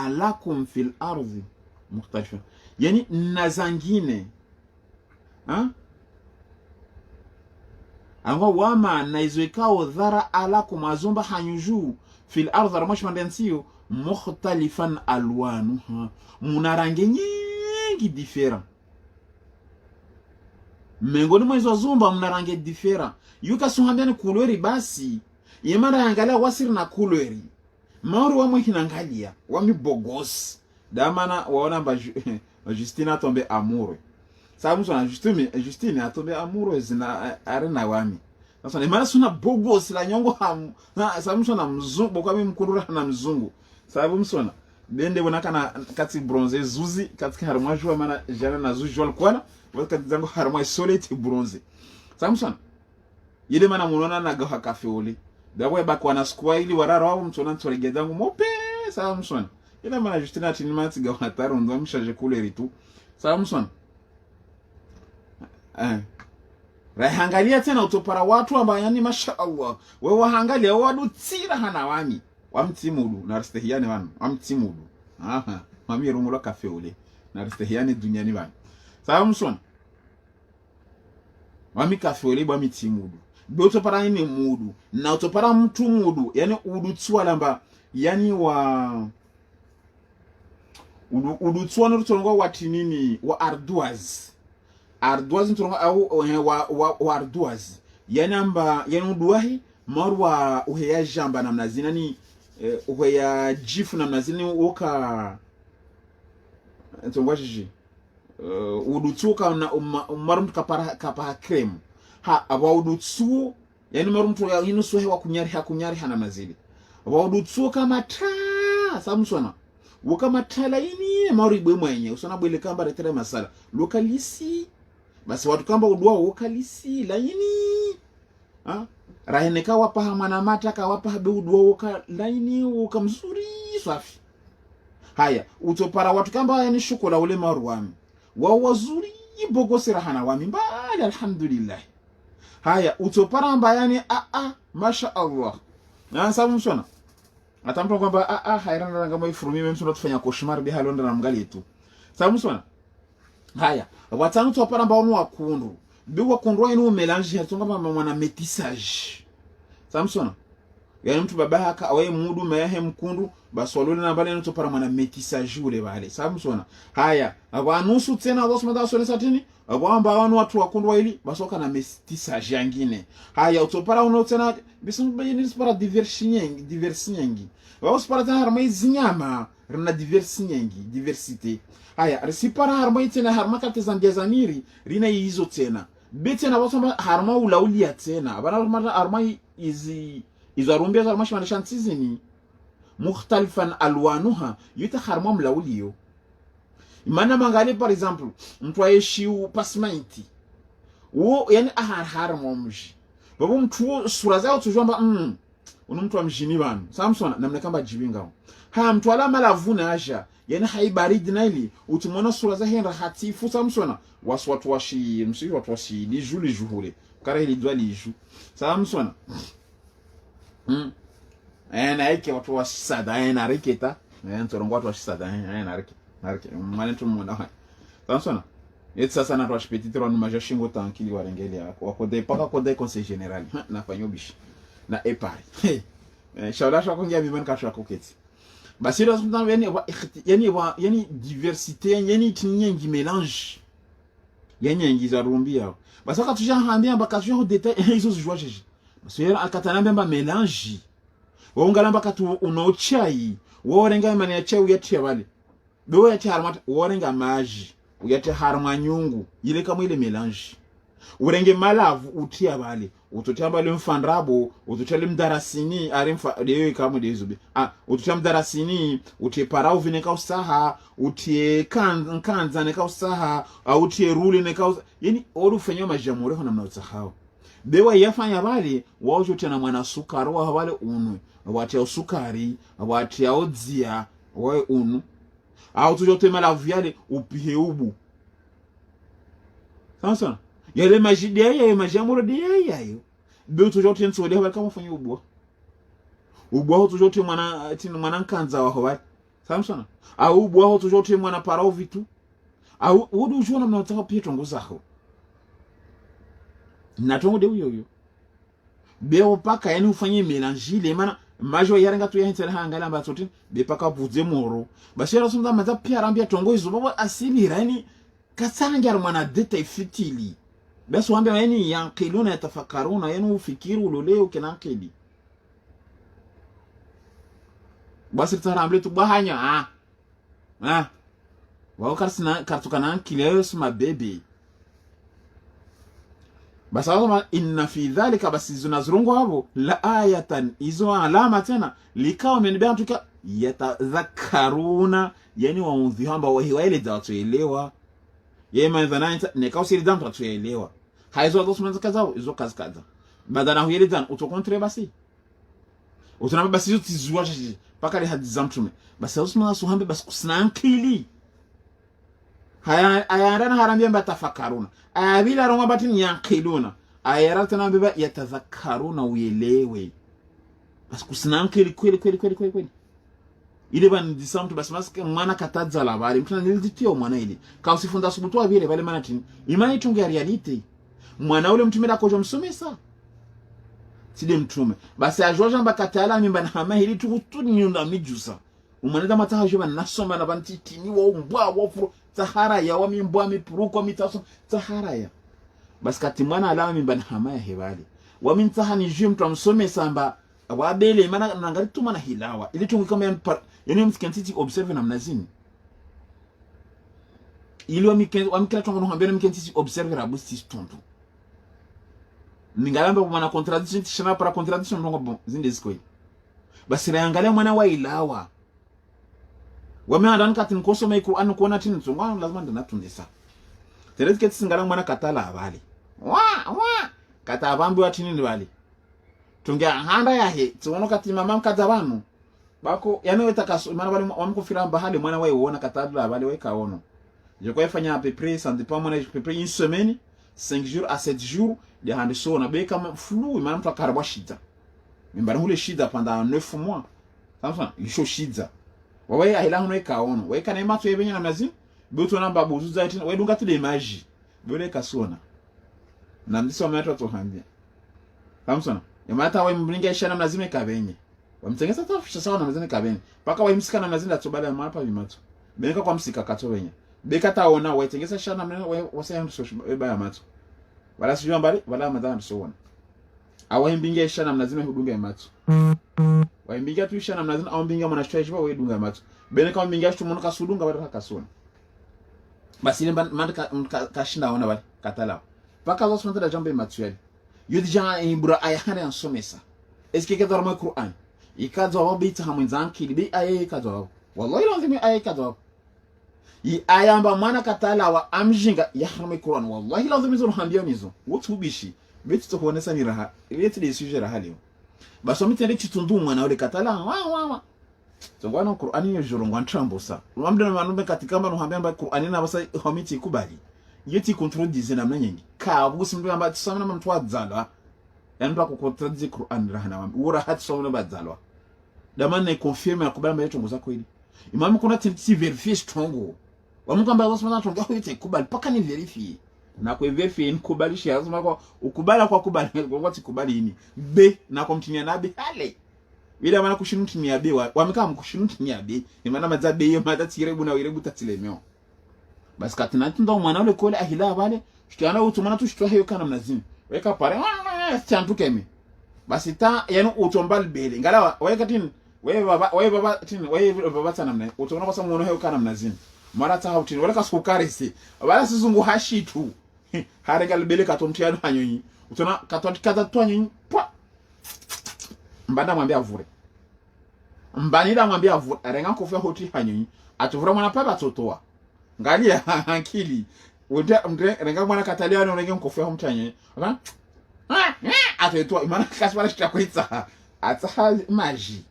لكم في الأرض مختلفة يعني نزانجينه وما نايزوكاو ذرأ لكم أزومبا حنيجو في الأرض رمش مندنسيو مختلفا ألوانها منارانجي nyingi different mengoni mwezo zumba mnarange different yuka suhambiani kulweri basi yemara yangalia wasiri na kulweri mauri wamwe hinangalia wami bogos damana waona mba Justine atombe amurwe sababu sona Justine atombe amurwe zina arena wami sasa ni mara suna bogos la nyongo hamu sababu sona mzungu kwa mimi mkurura na mzungu sababu msona bende bonakana kati bronze zuzi katika harmwa jua mana jana na zuzi jwa kwana wakati zangu harmwa solid bronze sababu sona yele mana munona na gaha kafe oli dawe bakwa na squaili warara wao mtona ntoregedangu mope sawa msona ila mana Justina tinimati ga hataro ndo mshaje kule ritu sawa msona rahangalia tena utopara watu ambao yani mashaallah wewe wahangalia wadu tsira hana wami wamtimudu na ristehiane wanu wamtimudu mami rumulo kafe ule na ristehiane duniani wanu sawa msona wami kafe ule bwa mitimudu utopara ini mudu na utopara mtu mudu yani udu tswalamba yani wa udu tswana rutongo watinini wa arduaz ntongo au wa arduaz yani amba yani uduahi marwa uheya jamba na mnazina ni uheya jifu na mnazini woka ntongo jiji udu tsuka na marum kapara krem abaudu tsuo yani marumtu ya inu sohe wa kunyari hana mazili abaudu tsuo kama taa samsona wakama tala ini mauri bwe mwenye usona bwele kamba retere masala lokalisi basi watu kamba udua wokalisi laini raheneka wapa hamana mata ka wapa habe udua woka laini woka mzuri safi haya utopara watu kamba yani shukola ule maruami wao wazuri bogosira hana wami mbali alhamdulillah haya utopara mbayani masha Allah na sababu msona atampa kwamba hairanda ngamo ifurumi mimi msona tufanya koshmar bi halonda na mgali tu sababu msona haya watanu topara mbawo wakundu biwa kundu inu melange hatunga mwana métissage sababu msona yani mtu baba haka awe mudu mehe mkundu baswalule na bale nto para mwana métissage ule bale sababu msona haya abanusu tena Allah subhanahu wa ta'ala satini abamba wanu watu wakundu waili basoka na métissage yangine haya utopara uno tena bisu bayini para diversi nyengi wao para tena harma izinyama rina diversi nyengi diversite haya risipara harma tena harma katezambia zamiri rina hizo tena betena wasoma harma ulaulia tena bana harma izarumbia za mashi manisha ntizini mukhtalifan alwanuha yuta harma mlaulio imana mangali par exemple mtu aishiu pasmaiti wo yani harma mji babo mtu sura zao tujomba mtu amjini bana samsona namna kamba jibinga mtu ala malavuna aja yani haibaridi naili utumona sura za henda hatifu samsona watu washi msi watu washi lijuli juhule kara ili dwa liju samsona na eke watu wasada na riketa ntorongo watu wasada na rike mwana tu mwana hai samsona et sasa na twashi petit ron maja shingo tankili warengeli yako wakode paka kode conseil general na fanyo bishi na epari shaula shako ngia bimen kasha koketi basi là yani diversité yani tinyengi mélange yani ngi za rumbia basi wakati tujaambia bakazio detail hizo zijua jeje basi yera akatana mbamba mélange waungala mpaka tu unochai worenga imani ya chai uyatia bale do ya harma worenga maji uyatia harma nyungu ile kama ile mélange urenge malavu utia bale utotia bale mfandrabo utotia mdarasini arimfa leo kama dezubi utotia mdarasini utie parau vineka usaha utie kanza neka usaha utie ruli neka yani olu fanywa majamure hona mnausahao bewa yafanya bale waojo tena mwana sukari wa wale unwe watia usukari watia odzia wae unu tujote malavu yale upiheubu sasa yale majidea ya majamuro dia yayo be tujote nsole ha kama fanya ubwa tujote mwana nkanza wa hawa samsona ubwa tujote mwana parao vitu udu jona mnataka pia tongoza ho na tongo de uyo be opaka yani ufanye mélange le mana majo yarenga tu yahitera hangala mba sotin be paka buze moro bashira sumda maza pia rambia tongo izo baba asili rani kasangira mwana deta ifitili basi wambia yani yankiluna yatafakaruna yani ufikiru uloleo kinakidi basi taramble tu bahanya wao karsina kartukana kileo suma baby basi wao inna fi dhalika basi zunazurungu hapo la ayatan izo alama tena likao menibia tuka yatadhakkaruna yani waudhihamba wahiwaile dawatuelewa yema dhanaita nekausiri dampa tuelewa haizo adosmanza kaza izo kaza badana huyele dan utokontre basi utonamba basi yote zizwa paka le hadizamtume basi usmana suhambe basi kusnankili ayarana harambia mbatafakaruna ayabila ronga batini yankiluna ayarata na beba yatadhakkaruna uelewe basi kusnankili kweli ile bani disamtu basi masike mwana katadza la bali mtuna nilitio mwana ile ka usifunda subutu vile bale mana tini imani tungia reality mwana ule mtume la koja msomesa side mtume basi ajoja mbakatala mimba na hama hili tukutuni nyunda mijusa umaneda mataha joba nasoma na banti tini wa mbwa wafuru Sahara ya wa mimbwa mipuruko mitaso Sahara ya basi kati mwana alama mimba na hama ya hebali wa mintaha ni juu mtu amsomesa mba wabele mana nangali tuma na hilawa ili tungi kama yani msikantiti observe na mnazini ili wamikila tongo nuhambia msikantiti observe rabusti stundu ningalamba kumana contradiction tishana para contradiction nongo bon zinde zikoi basi rayangalia mwana wa ilawa wameandan katin kosoma Qur'an kuona tin tsonga lazima ndanatundisa terezi keti singala mwana katala abali wa kata abambi watini ni bali tungia handa yahe tsono kati mama mkazabanu bako yani wetakaso mana bali wamkufira bahali mwana wewe uona katadla bali wewe kaono je kwa fanya à peu près ça dépend mwana à peu près une semaine 5 jours à 7 jours de hande sona be kama flou imana mtu akarabwa shida mimbara hule shida pendant 9 mois sasa lisho shida wawe ahila hono ekaono we kana imatu yebenya na mazin be to namba buzu zaiti we dunga tude maji be kasona na mdiso mato to hambia samsona yamata we mbringa ishana mlazima kabenye wamtengeza tafisha sawa na mazini kabenye paka we msika na mazini atobala mapa bimatu beneka kwa msika katobenya bekata ona we tengeza shana we wasaya so eba ya matu wala sijua mbali wala madhani so wana awa mbinga ishana mlazima hudunga ya matu wa mbinga tu ishana mlazima au mbinga mwana shwa we dunga matu beneka mbinga shtu mwana kasudunga wala kasona basi ile manda kashinda ona wala katala paka zo smanta da jambe matueli yudi jana imbura ayahane ansomesa eske ke dormo Qur'an ikadwa wabita hamwenzanki bi ayaye kadwa wallahi lazima ayaye kadwa yi ayamba mwana katala wa amjinga yahrame Qur'an wallahi lazima zo hambia nizo wotubishi betu to honesa ni raha yetu de sujet raha leo baso mitende chitundu mwana ule katala wa tongwana Qur'an yo jorongo ntrambosa mwamdana manumbe katika mba no hambia Qur'an na basa homiti kubali yeti contredise na mnyengi ka busi mndu amba tsamana mtu adzala yandu akukontredise Qur'an rahana wambi ura hati somna badzalwa damana confirme akubala mayeto ngoza kweli imam kuna tenti verifie strongo wamukamba Allah subhanahu wa ta'ala yete kubali paka ni verifie na kwa verifie ni kubali shi azuma kwa ukubala kwa kubali kwa tikubali ini b na kwa mtimia nabi hale bila maana kushinu mtimia b wameka mkushinu mtimia b imana mazabe yo matatsirebu na wirebu tatilemeo basi katina ndo mwana ule kole ahila bale shtiana utumana tu shitwa hiyo kana mnazini weka pare chantu kemi basi ta yani utombal bele ngala weka tin wewe baba tin wewe baba tana mna utona kwa mwana hiyo kana mnazini mara ta hautin wala kasukari si wala sizungu hashitu harenga bele katomtiano hanyonyi utona katwatika twanyonyi pwa mbanda mwambia vure mbanida mwambia vure arenga kofia hoti hanyonyi atuvura mwana paba totoa ngalia hankili renga mwana katalia na renga mkofia mtanye atetoa imana kaswala shitakwitsa atsa maji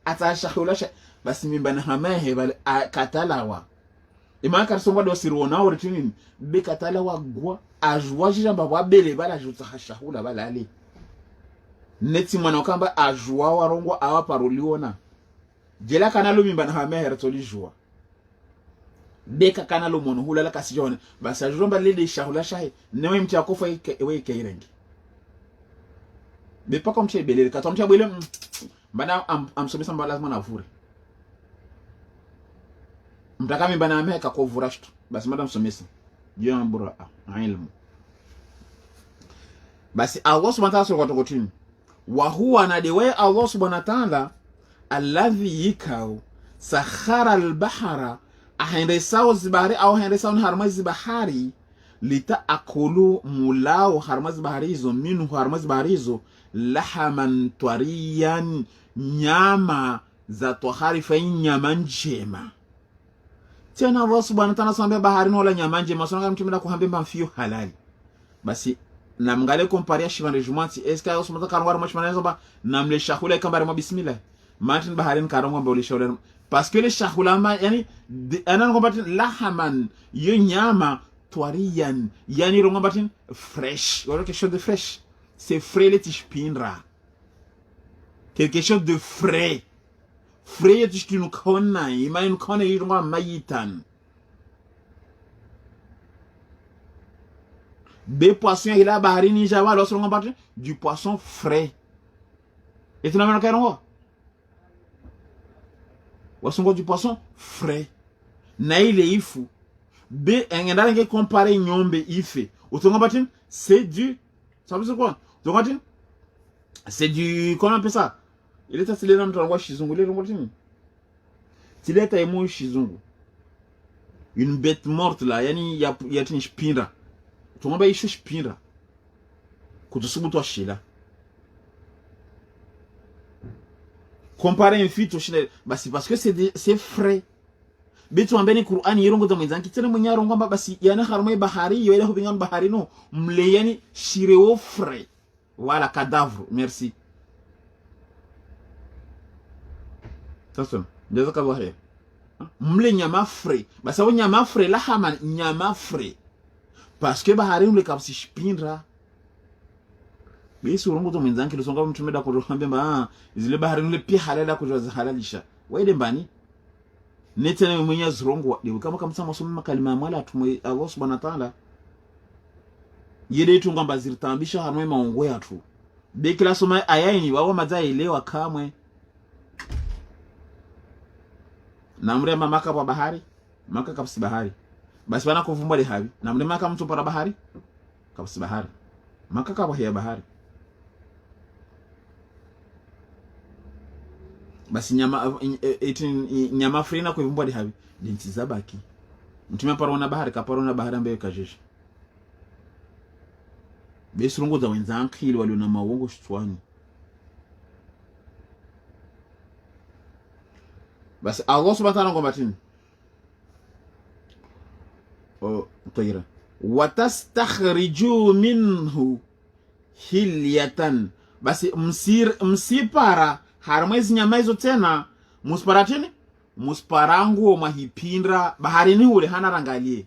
atashahula basi mimba na hamahe bale katalawa imana karsongwa do sirona oritini be katalawa gwa ajwa jamba wa bele bala jutsa hashahula bala ali neti mwana kamba ajwa warongwa awa paroliona jela kanalo mimba na hamahe ratolijwa beka kana lo mono hulala kasijone basi ajomba lele shahula shahe newe mti akofa we kairengi be pako mti belele katomti bwele bana amsomesa mbala lazima na vure mtaka mimba na ameka ko vurashtu basi madam somesa jiyo mbura ilmu basi Allah subhanahu wa ta'ala kotini wa huwa na dewe Allah subhanahu wa ta'ala alladhi yikau sakhara al-bahra ahende sao zibahari au ahende sao harmazi bahari lita akulu mulao harmazi bahari hizo minu harmazi bahari hizo lahaman twariyan nyama za tohari fa nyama njema tena Allah subhanahu wa ta'ala sambia bahari no la nyama njema songa mtumida kuhambia mfio halali basi na mngale komparia shivande jumanti eska Allah subhanahu wa ta'ala kanwar mashmana zoba namle shahula kambare ma bismillah matin baharin karongo mbole shawle parce que les shahulama yani anan ngombatin lahaman yo nyama twariyan yani ngombatin fresh ou quelque chose de fraîche c'est frais les tishpinra quelque chose de frais frais tishkinu kona imain kona yirwa mayitan be poisson ila baharini jawa lo ngombatin du poisson frais et tu n'as pas wasongo du poisson frais na ile ifu be engenda nge comparer nyombe ife utonga batin c'est du ça veut dire quoi donc batin c'est du comment on appelle ça il est assis là dans le chizungu le batin il est aimé chizungu une bête morte là yani ya tin spinra utonga ba ishu spinra kutusubu to shila comparer un fit au chinel basi parce que c'est frais bitu ambeni Qur'an yirongo za mwenzanki tena mwenye arongo basi yana harumai bahari yo ile hubingan bahari no mle yani shireo frais voilà cadavre merci sasa ndio kwa bahari mle nyama frais basi au nyama frais la hama nyama frais parce que baharini ule kapsishipindra bisi urongo zo mwenzanki lusonga mtumeda kutokambe mba zile baharini ule pia halala kujaza halalisha waide mbani netene mwenye zurongo ni kama kama masomo makalima mwala atumwe Allah subhanahu wa ta'ala yede tunga mbazirtambisha hanwe maongo yatu bekila soma ayaini wawo mazaelewa kamwe namre mamaka kwa bahari maka kapsi bahari basi wana kuvumbwa habi namre maka mtu para bahari kapsi bahari maka kwa ya bahari basi nyama frina kuvumbwa habi dinti zabaki mtume parona bahari kaparona bahari ambayo kajeshi besurungu za wenzanki ili waliona mawongo shitwani basi Allah subhanahu wa ta'ala ngomatini طيرا وتستخرجوا منه hilyatan basi msipara haramwezi nyama hizo tena musparatini musparangu mahipindra baharini ule hana rangalie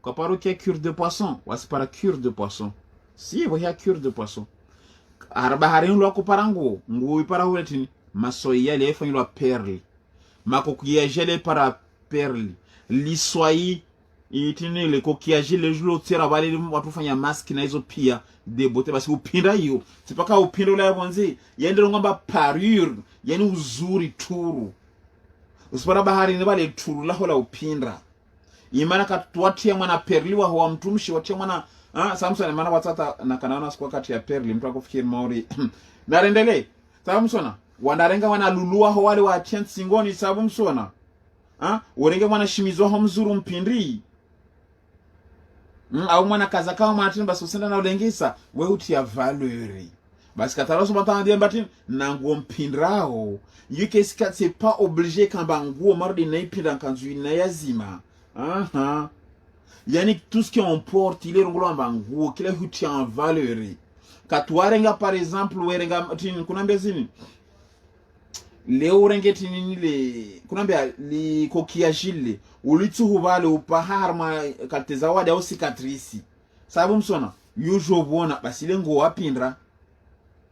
kwa parokia cure de poisson wasipara cure de poisson si voya cure de poisson baharini lo kuparangu ngu ipara ule tini masoya le fanywa perle makokuya jele para perle liswai itini le kokiaji le julo tera wale watu fanya mask na hizo pia de bote basi upinda hiyo sipaka upinda ule bonzi yende ngomba parure yani uzuri turu usipara bahari ni bale turu la hola upinda imana katwatia mwana perliwa huwa mtumshi watia mwana Samson maana watata na kanaona siku kati ya perli mtu akufikiri mauri narendele Samson wandarenga wana lulua ho wale wa chant singoni sababu msona urenge mwana shimizo ho mzuru mpindri au mwana kaza kama mwana basi usenda na ulengisa we utia valeur basi kataloso batandi mbati na nguo mpindrao yuke sika c'est pas obligé kamba nguo mardi na ipinda kanzu na yazima yani tout ce qui emporte il est rongolo nguo kile hutia en valeur katwarenga par exemple werenga tin kuna mbezini leo urengeti nini le kunambia li kokiajile ulitu hubale upaharma katezawadi au cicatrice sababu msona yujo bona basi lengo wapindra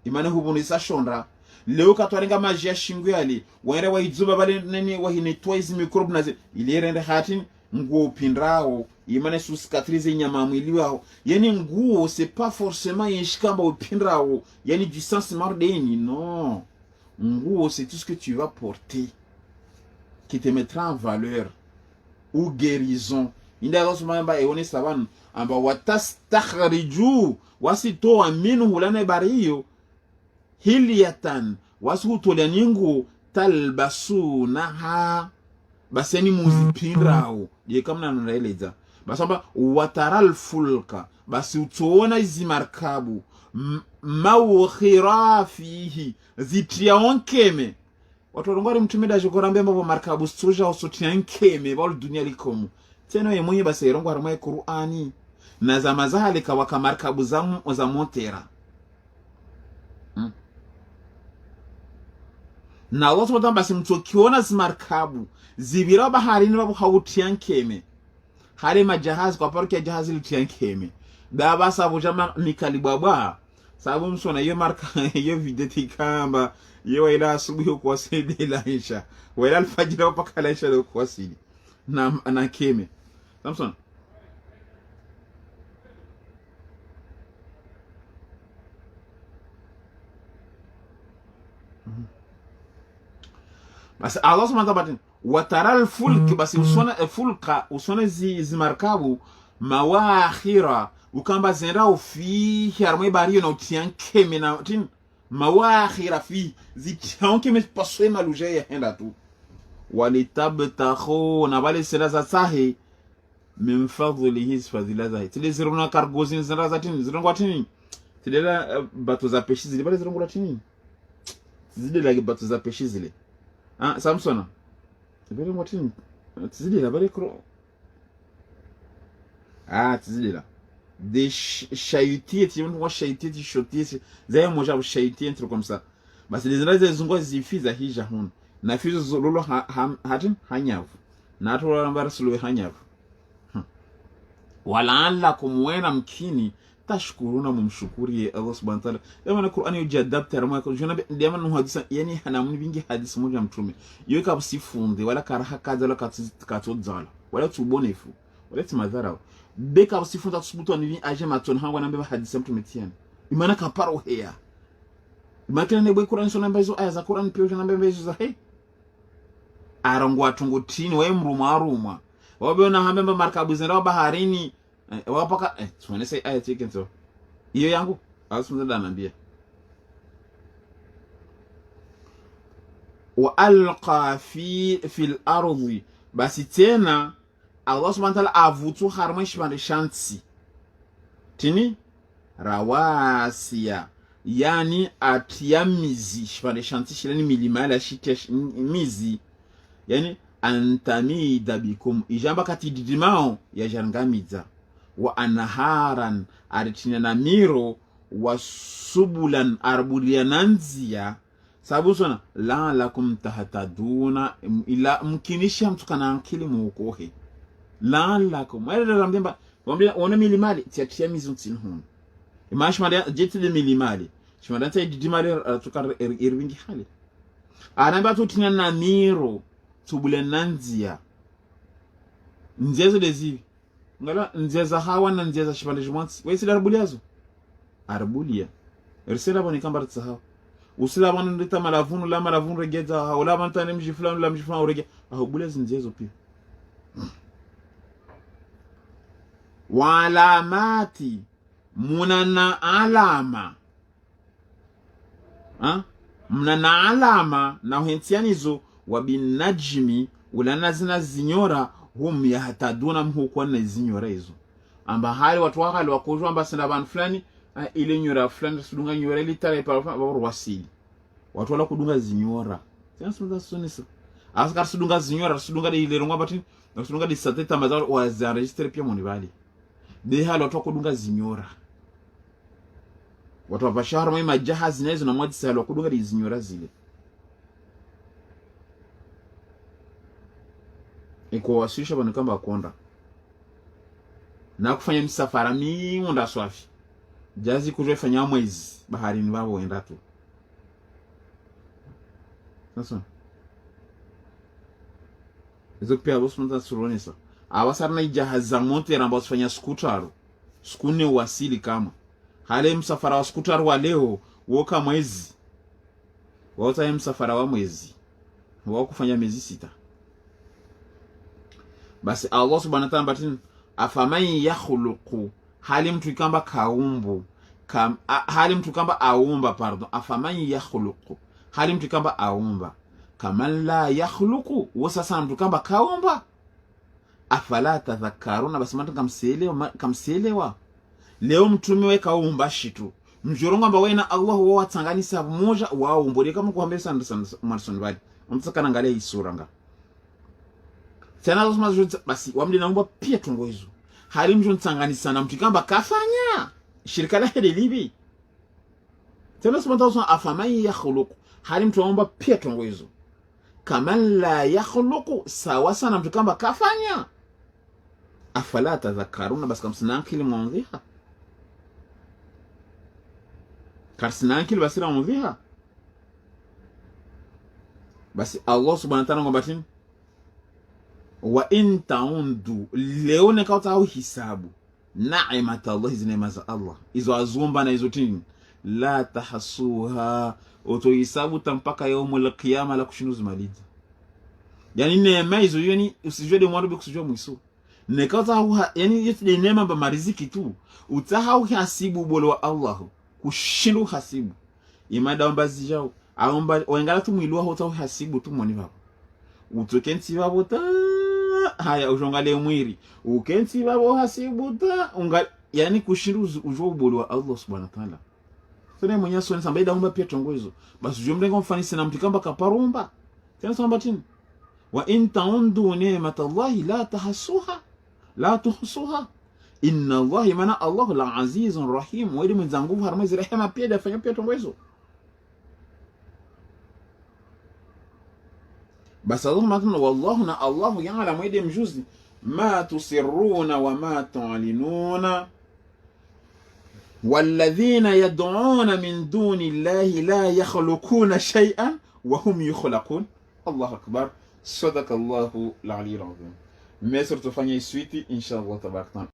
imane hubunisa shondra leo katwarenga magia shingu yali were waizuba bale nene wahine twice microbe naze ilirende hatin nguo pindrao imane sous cicatrice nyama mwili wao yani nguo c'est pas forcément yeshikamba upindrao yani du sens mardeni non nguo c'est tout ce que tu vas porter qui te mettra en valeur ou guérison inda losmamba eone savan amba watastakhriju wasito aminu hulana bariyo hilyatan wasutoleningu talbasunaha baseni muzipindrao je kamna nanaeleza basamba wataral fulka basi utoona izi markabu mawkhira fihi zitia onkeme watu rongori mtumida jokorambe mbo markabu soja osotia nkeme bal dunia likomu tena ye mwenye basi rongo harma Qur'ani na za mazahali kawaka markabu za montera na watu wadamba basi mtokiona zimarkabu zibira baharini babu hautia nkeme hale majahazi kwa parokia jahazi litia nkeme da basa bujama mikalibaba sababu msona hiyo marka hiyo videti kamba hiyo ila asubuhi kwa sidi laisha wala alfajiri mpaka laisha leo kwa sidi na keme Samson basi Allah subhanahu wa ta'ala wataral fulk basi usona fulka usona zimarkabu mawakhira ukamba zenda ufi harmwe bariyo na utiankeme na tin mawakhira fi zitiankeme paswe maluje ya henda tu walitabtakhu na bale sera za sahi min fadlihi fadila zahi tile ziruna kargozin zera za tin zirungwa tin tile la bato za peshi zile bale zirungwa tin zile la bato za peshi zile Samsona zile ngwa tin zile la bale kro zile la des chahutis tu vois chahutis tu chotis zay moja bu chahutis un truc comme ça basi les zinazo zungwa zifiza hija hun na fizo zololo hatin hanyavu na to ramba sulu hanyavu walaalakum wena mkini tashkuruna mumshukurie Allah subhanahu wa ta'ala. Yama na Qur'ani yujadabta ramwa ko jona ndema no hadisa yani hanamu bingi hadisi moja mtume yoka busifunde wala karaha kaza wala katodzala wala tubonefu wala timadhara beka busifunda tusubutu ni aje maton hangwa nambe hadisi mtume tiani imana kaparo hea imana ne boy Qur'an sona mbezo aya za Qur'an pio jona mbezo za he arangwa tungutini wa mruma wabeona hambemba markabu zenda baharini wapaka tuone sai aya chicken so hiyo yangu asumza anambia wa alqa fil ardi, basi tena Allah subhanahu wa ta'ala avutu harma shibande shansi tini rawasiya, yani atia mizi shibande shansi shilani milima la shitia mizi, yani antamida bikum ijamba katididimao ya jangamiza wa anharan aritina na miro wa subulan arbuliananzia sababu sona la lakum tahtaduna ila mkinisha mtukana akili muokohe la lakum wale ramdemba wana milimali tiatia mizuntin hon imashmada jeti de milimali shmada tay didimali tukar irvingi hali anamba tutina na miro subulananzia nzezo dezivi ngala nzeza hawa na nzeza shipande jumwansi wesi darbuliazo arbulia risela boni kamba tsaha usila bana ndita malavunu la malavunu regeza haula bantane mjifulano la mjifulano rege ahubulezi nzezo pia walamati munana alama mnana alama na hentianizo wabinajmi ulana zina zinyora hum yahtaduna mhuko na zinyora hizo amba hali watu wakali wakojwa amba sina ban fulani ile nyora fulani sudunga nyora ile tare pa wasili watu wala kudunga zinyora tena sunda sonisa askar sudunga zinyora sudunga ile ronga batini na sudunga di sateta mazao wa za register pia moni bali de hali watu kudunga zinyora watu wa bashara mwa majahazi nazo na mwadi sala kudunga di zinyora zile iko wasisha bana kamba akonda na kufanya msafara miunda swafi jazi kujefanya mwezi baharini wao wenda tu sasa hizo pia bosi mta suronesa awasar na jahaza monte ramba kufanya skutaro skune wasili kama hale msafara wa skutaro wa leo woka mwezi wota msafara wa mwezi wao kufanya miezi 6 basi Allah subhanahu wa ta'ala batin afaman yakhluqu hali mtu kamba kaumbu hali mtu kamba aumba pardon afaman yakhluqu hali mtu kamba aumba kama la yakhluqu wasasa mtu kamba kaumba afala tadhakkaruna basi mtu kamselewa leo mtume we kaumba shitu mjorongo amba wena Allah wao watanganisa moja wao umbole kama kuambia sana Marson bali mtaka naangalia hii sura nga tena lazima basi wamdi naomba pia tungo hizo hali mtu ntanganisa na mtu kamba kafanya shirika la hili libi tena sema afamai yakhluqu hali mtu naomba pia tungo hizo kama la yakhluqu sawa sana mtu kamba kafanya afala tadhakkaruna basi kamsina akili mwanziha karsina akili basi mwanziha basi Allah subhanahu wa ta'ala ngobatin wa in taundu leo ne kauta au hisabu na'imata Allah neema za Allah izo azumba na izo tini la tahasuha oto hisabu tampaka yaumul qiyama la kushinuzu malidi yani neema izo yani usijue de mwarubi kusijua mwiso ne kauta au yani yetu de neema ba mariziki tu utahau hasibu bolo wa Allah kushindu hasibu imada ombazi jao aomba wengala tu mwilua hota hasibu tu mwoni babo utokenti babo ta haya ujongale mwiri ukenti babo hasibuta yani kushiru ujobolo wa Allah subhanahu wa ta'ala sone mwenye sone samba ida umba pia tongozo basi ujomlengo mfanisi na mtikamba kaparumba tena samba tini wa in taundu ni'mata Allah la tuhsuha inna Allah mana Allah la azizun rahim wa ile mzanguvu harmezi rehema pia dafanya pia tongozo basi Allah matuna wallahu na Allah ya'lamu yade mjuzi ma tusirruna wa ma tu'linuna والذين يدعون من دون الله لا يخلقون شيئا وهم يخلقون. الله أكبر. صدق الله العلي العظيم. Mais surtout, fanya suite, Inch'Allah, tabarak.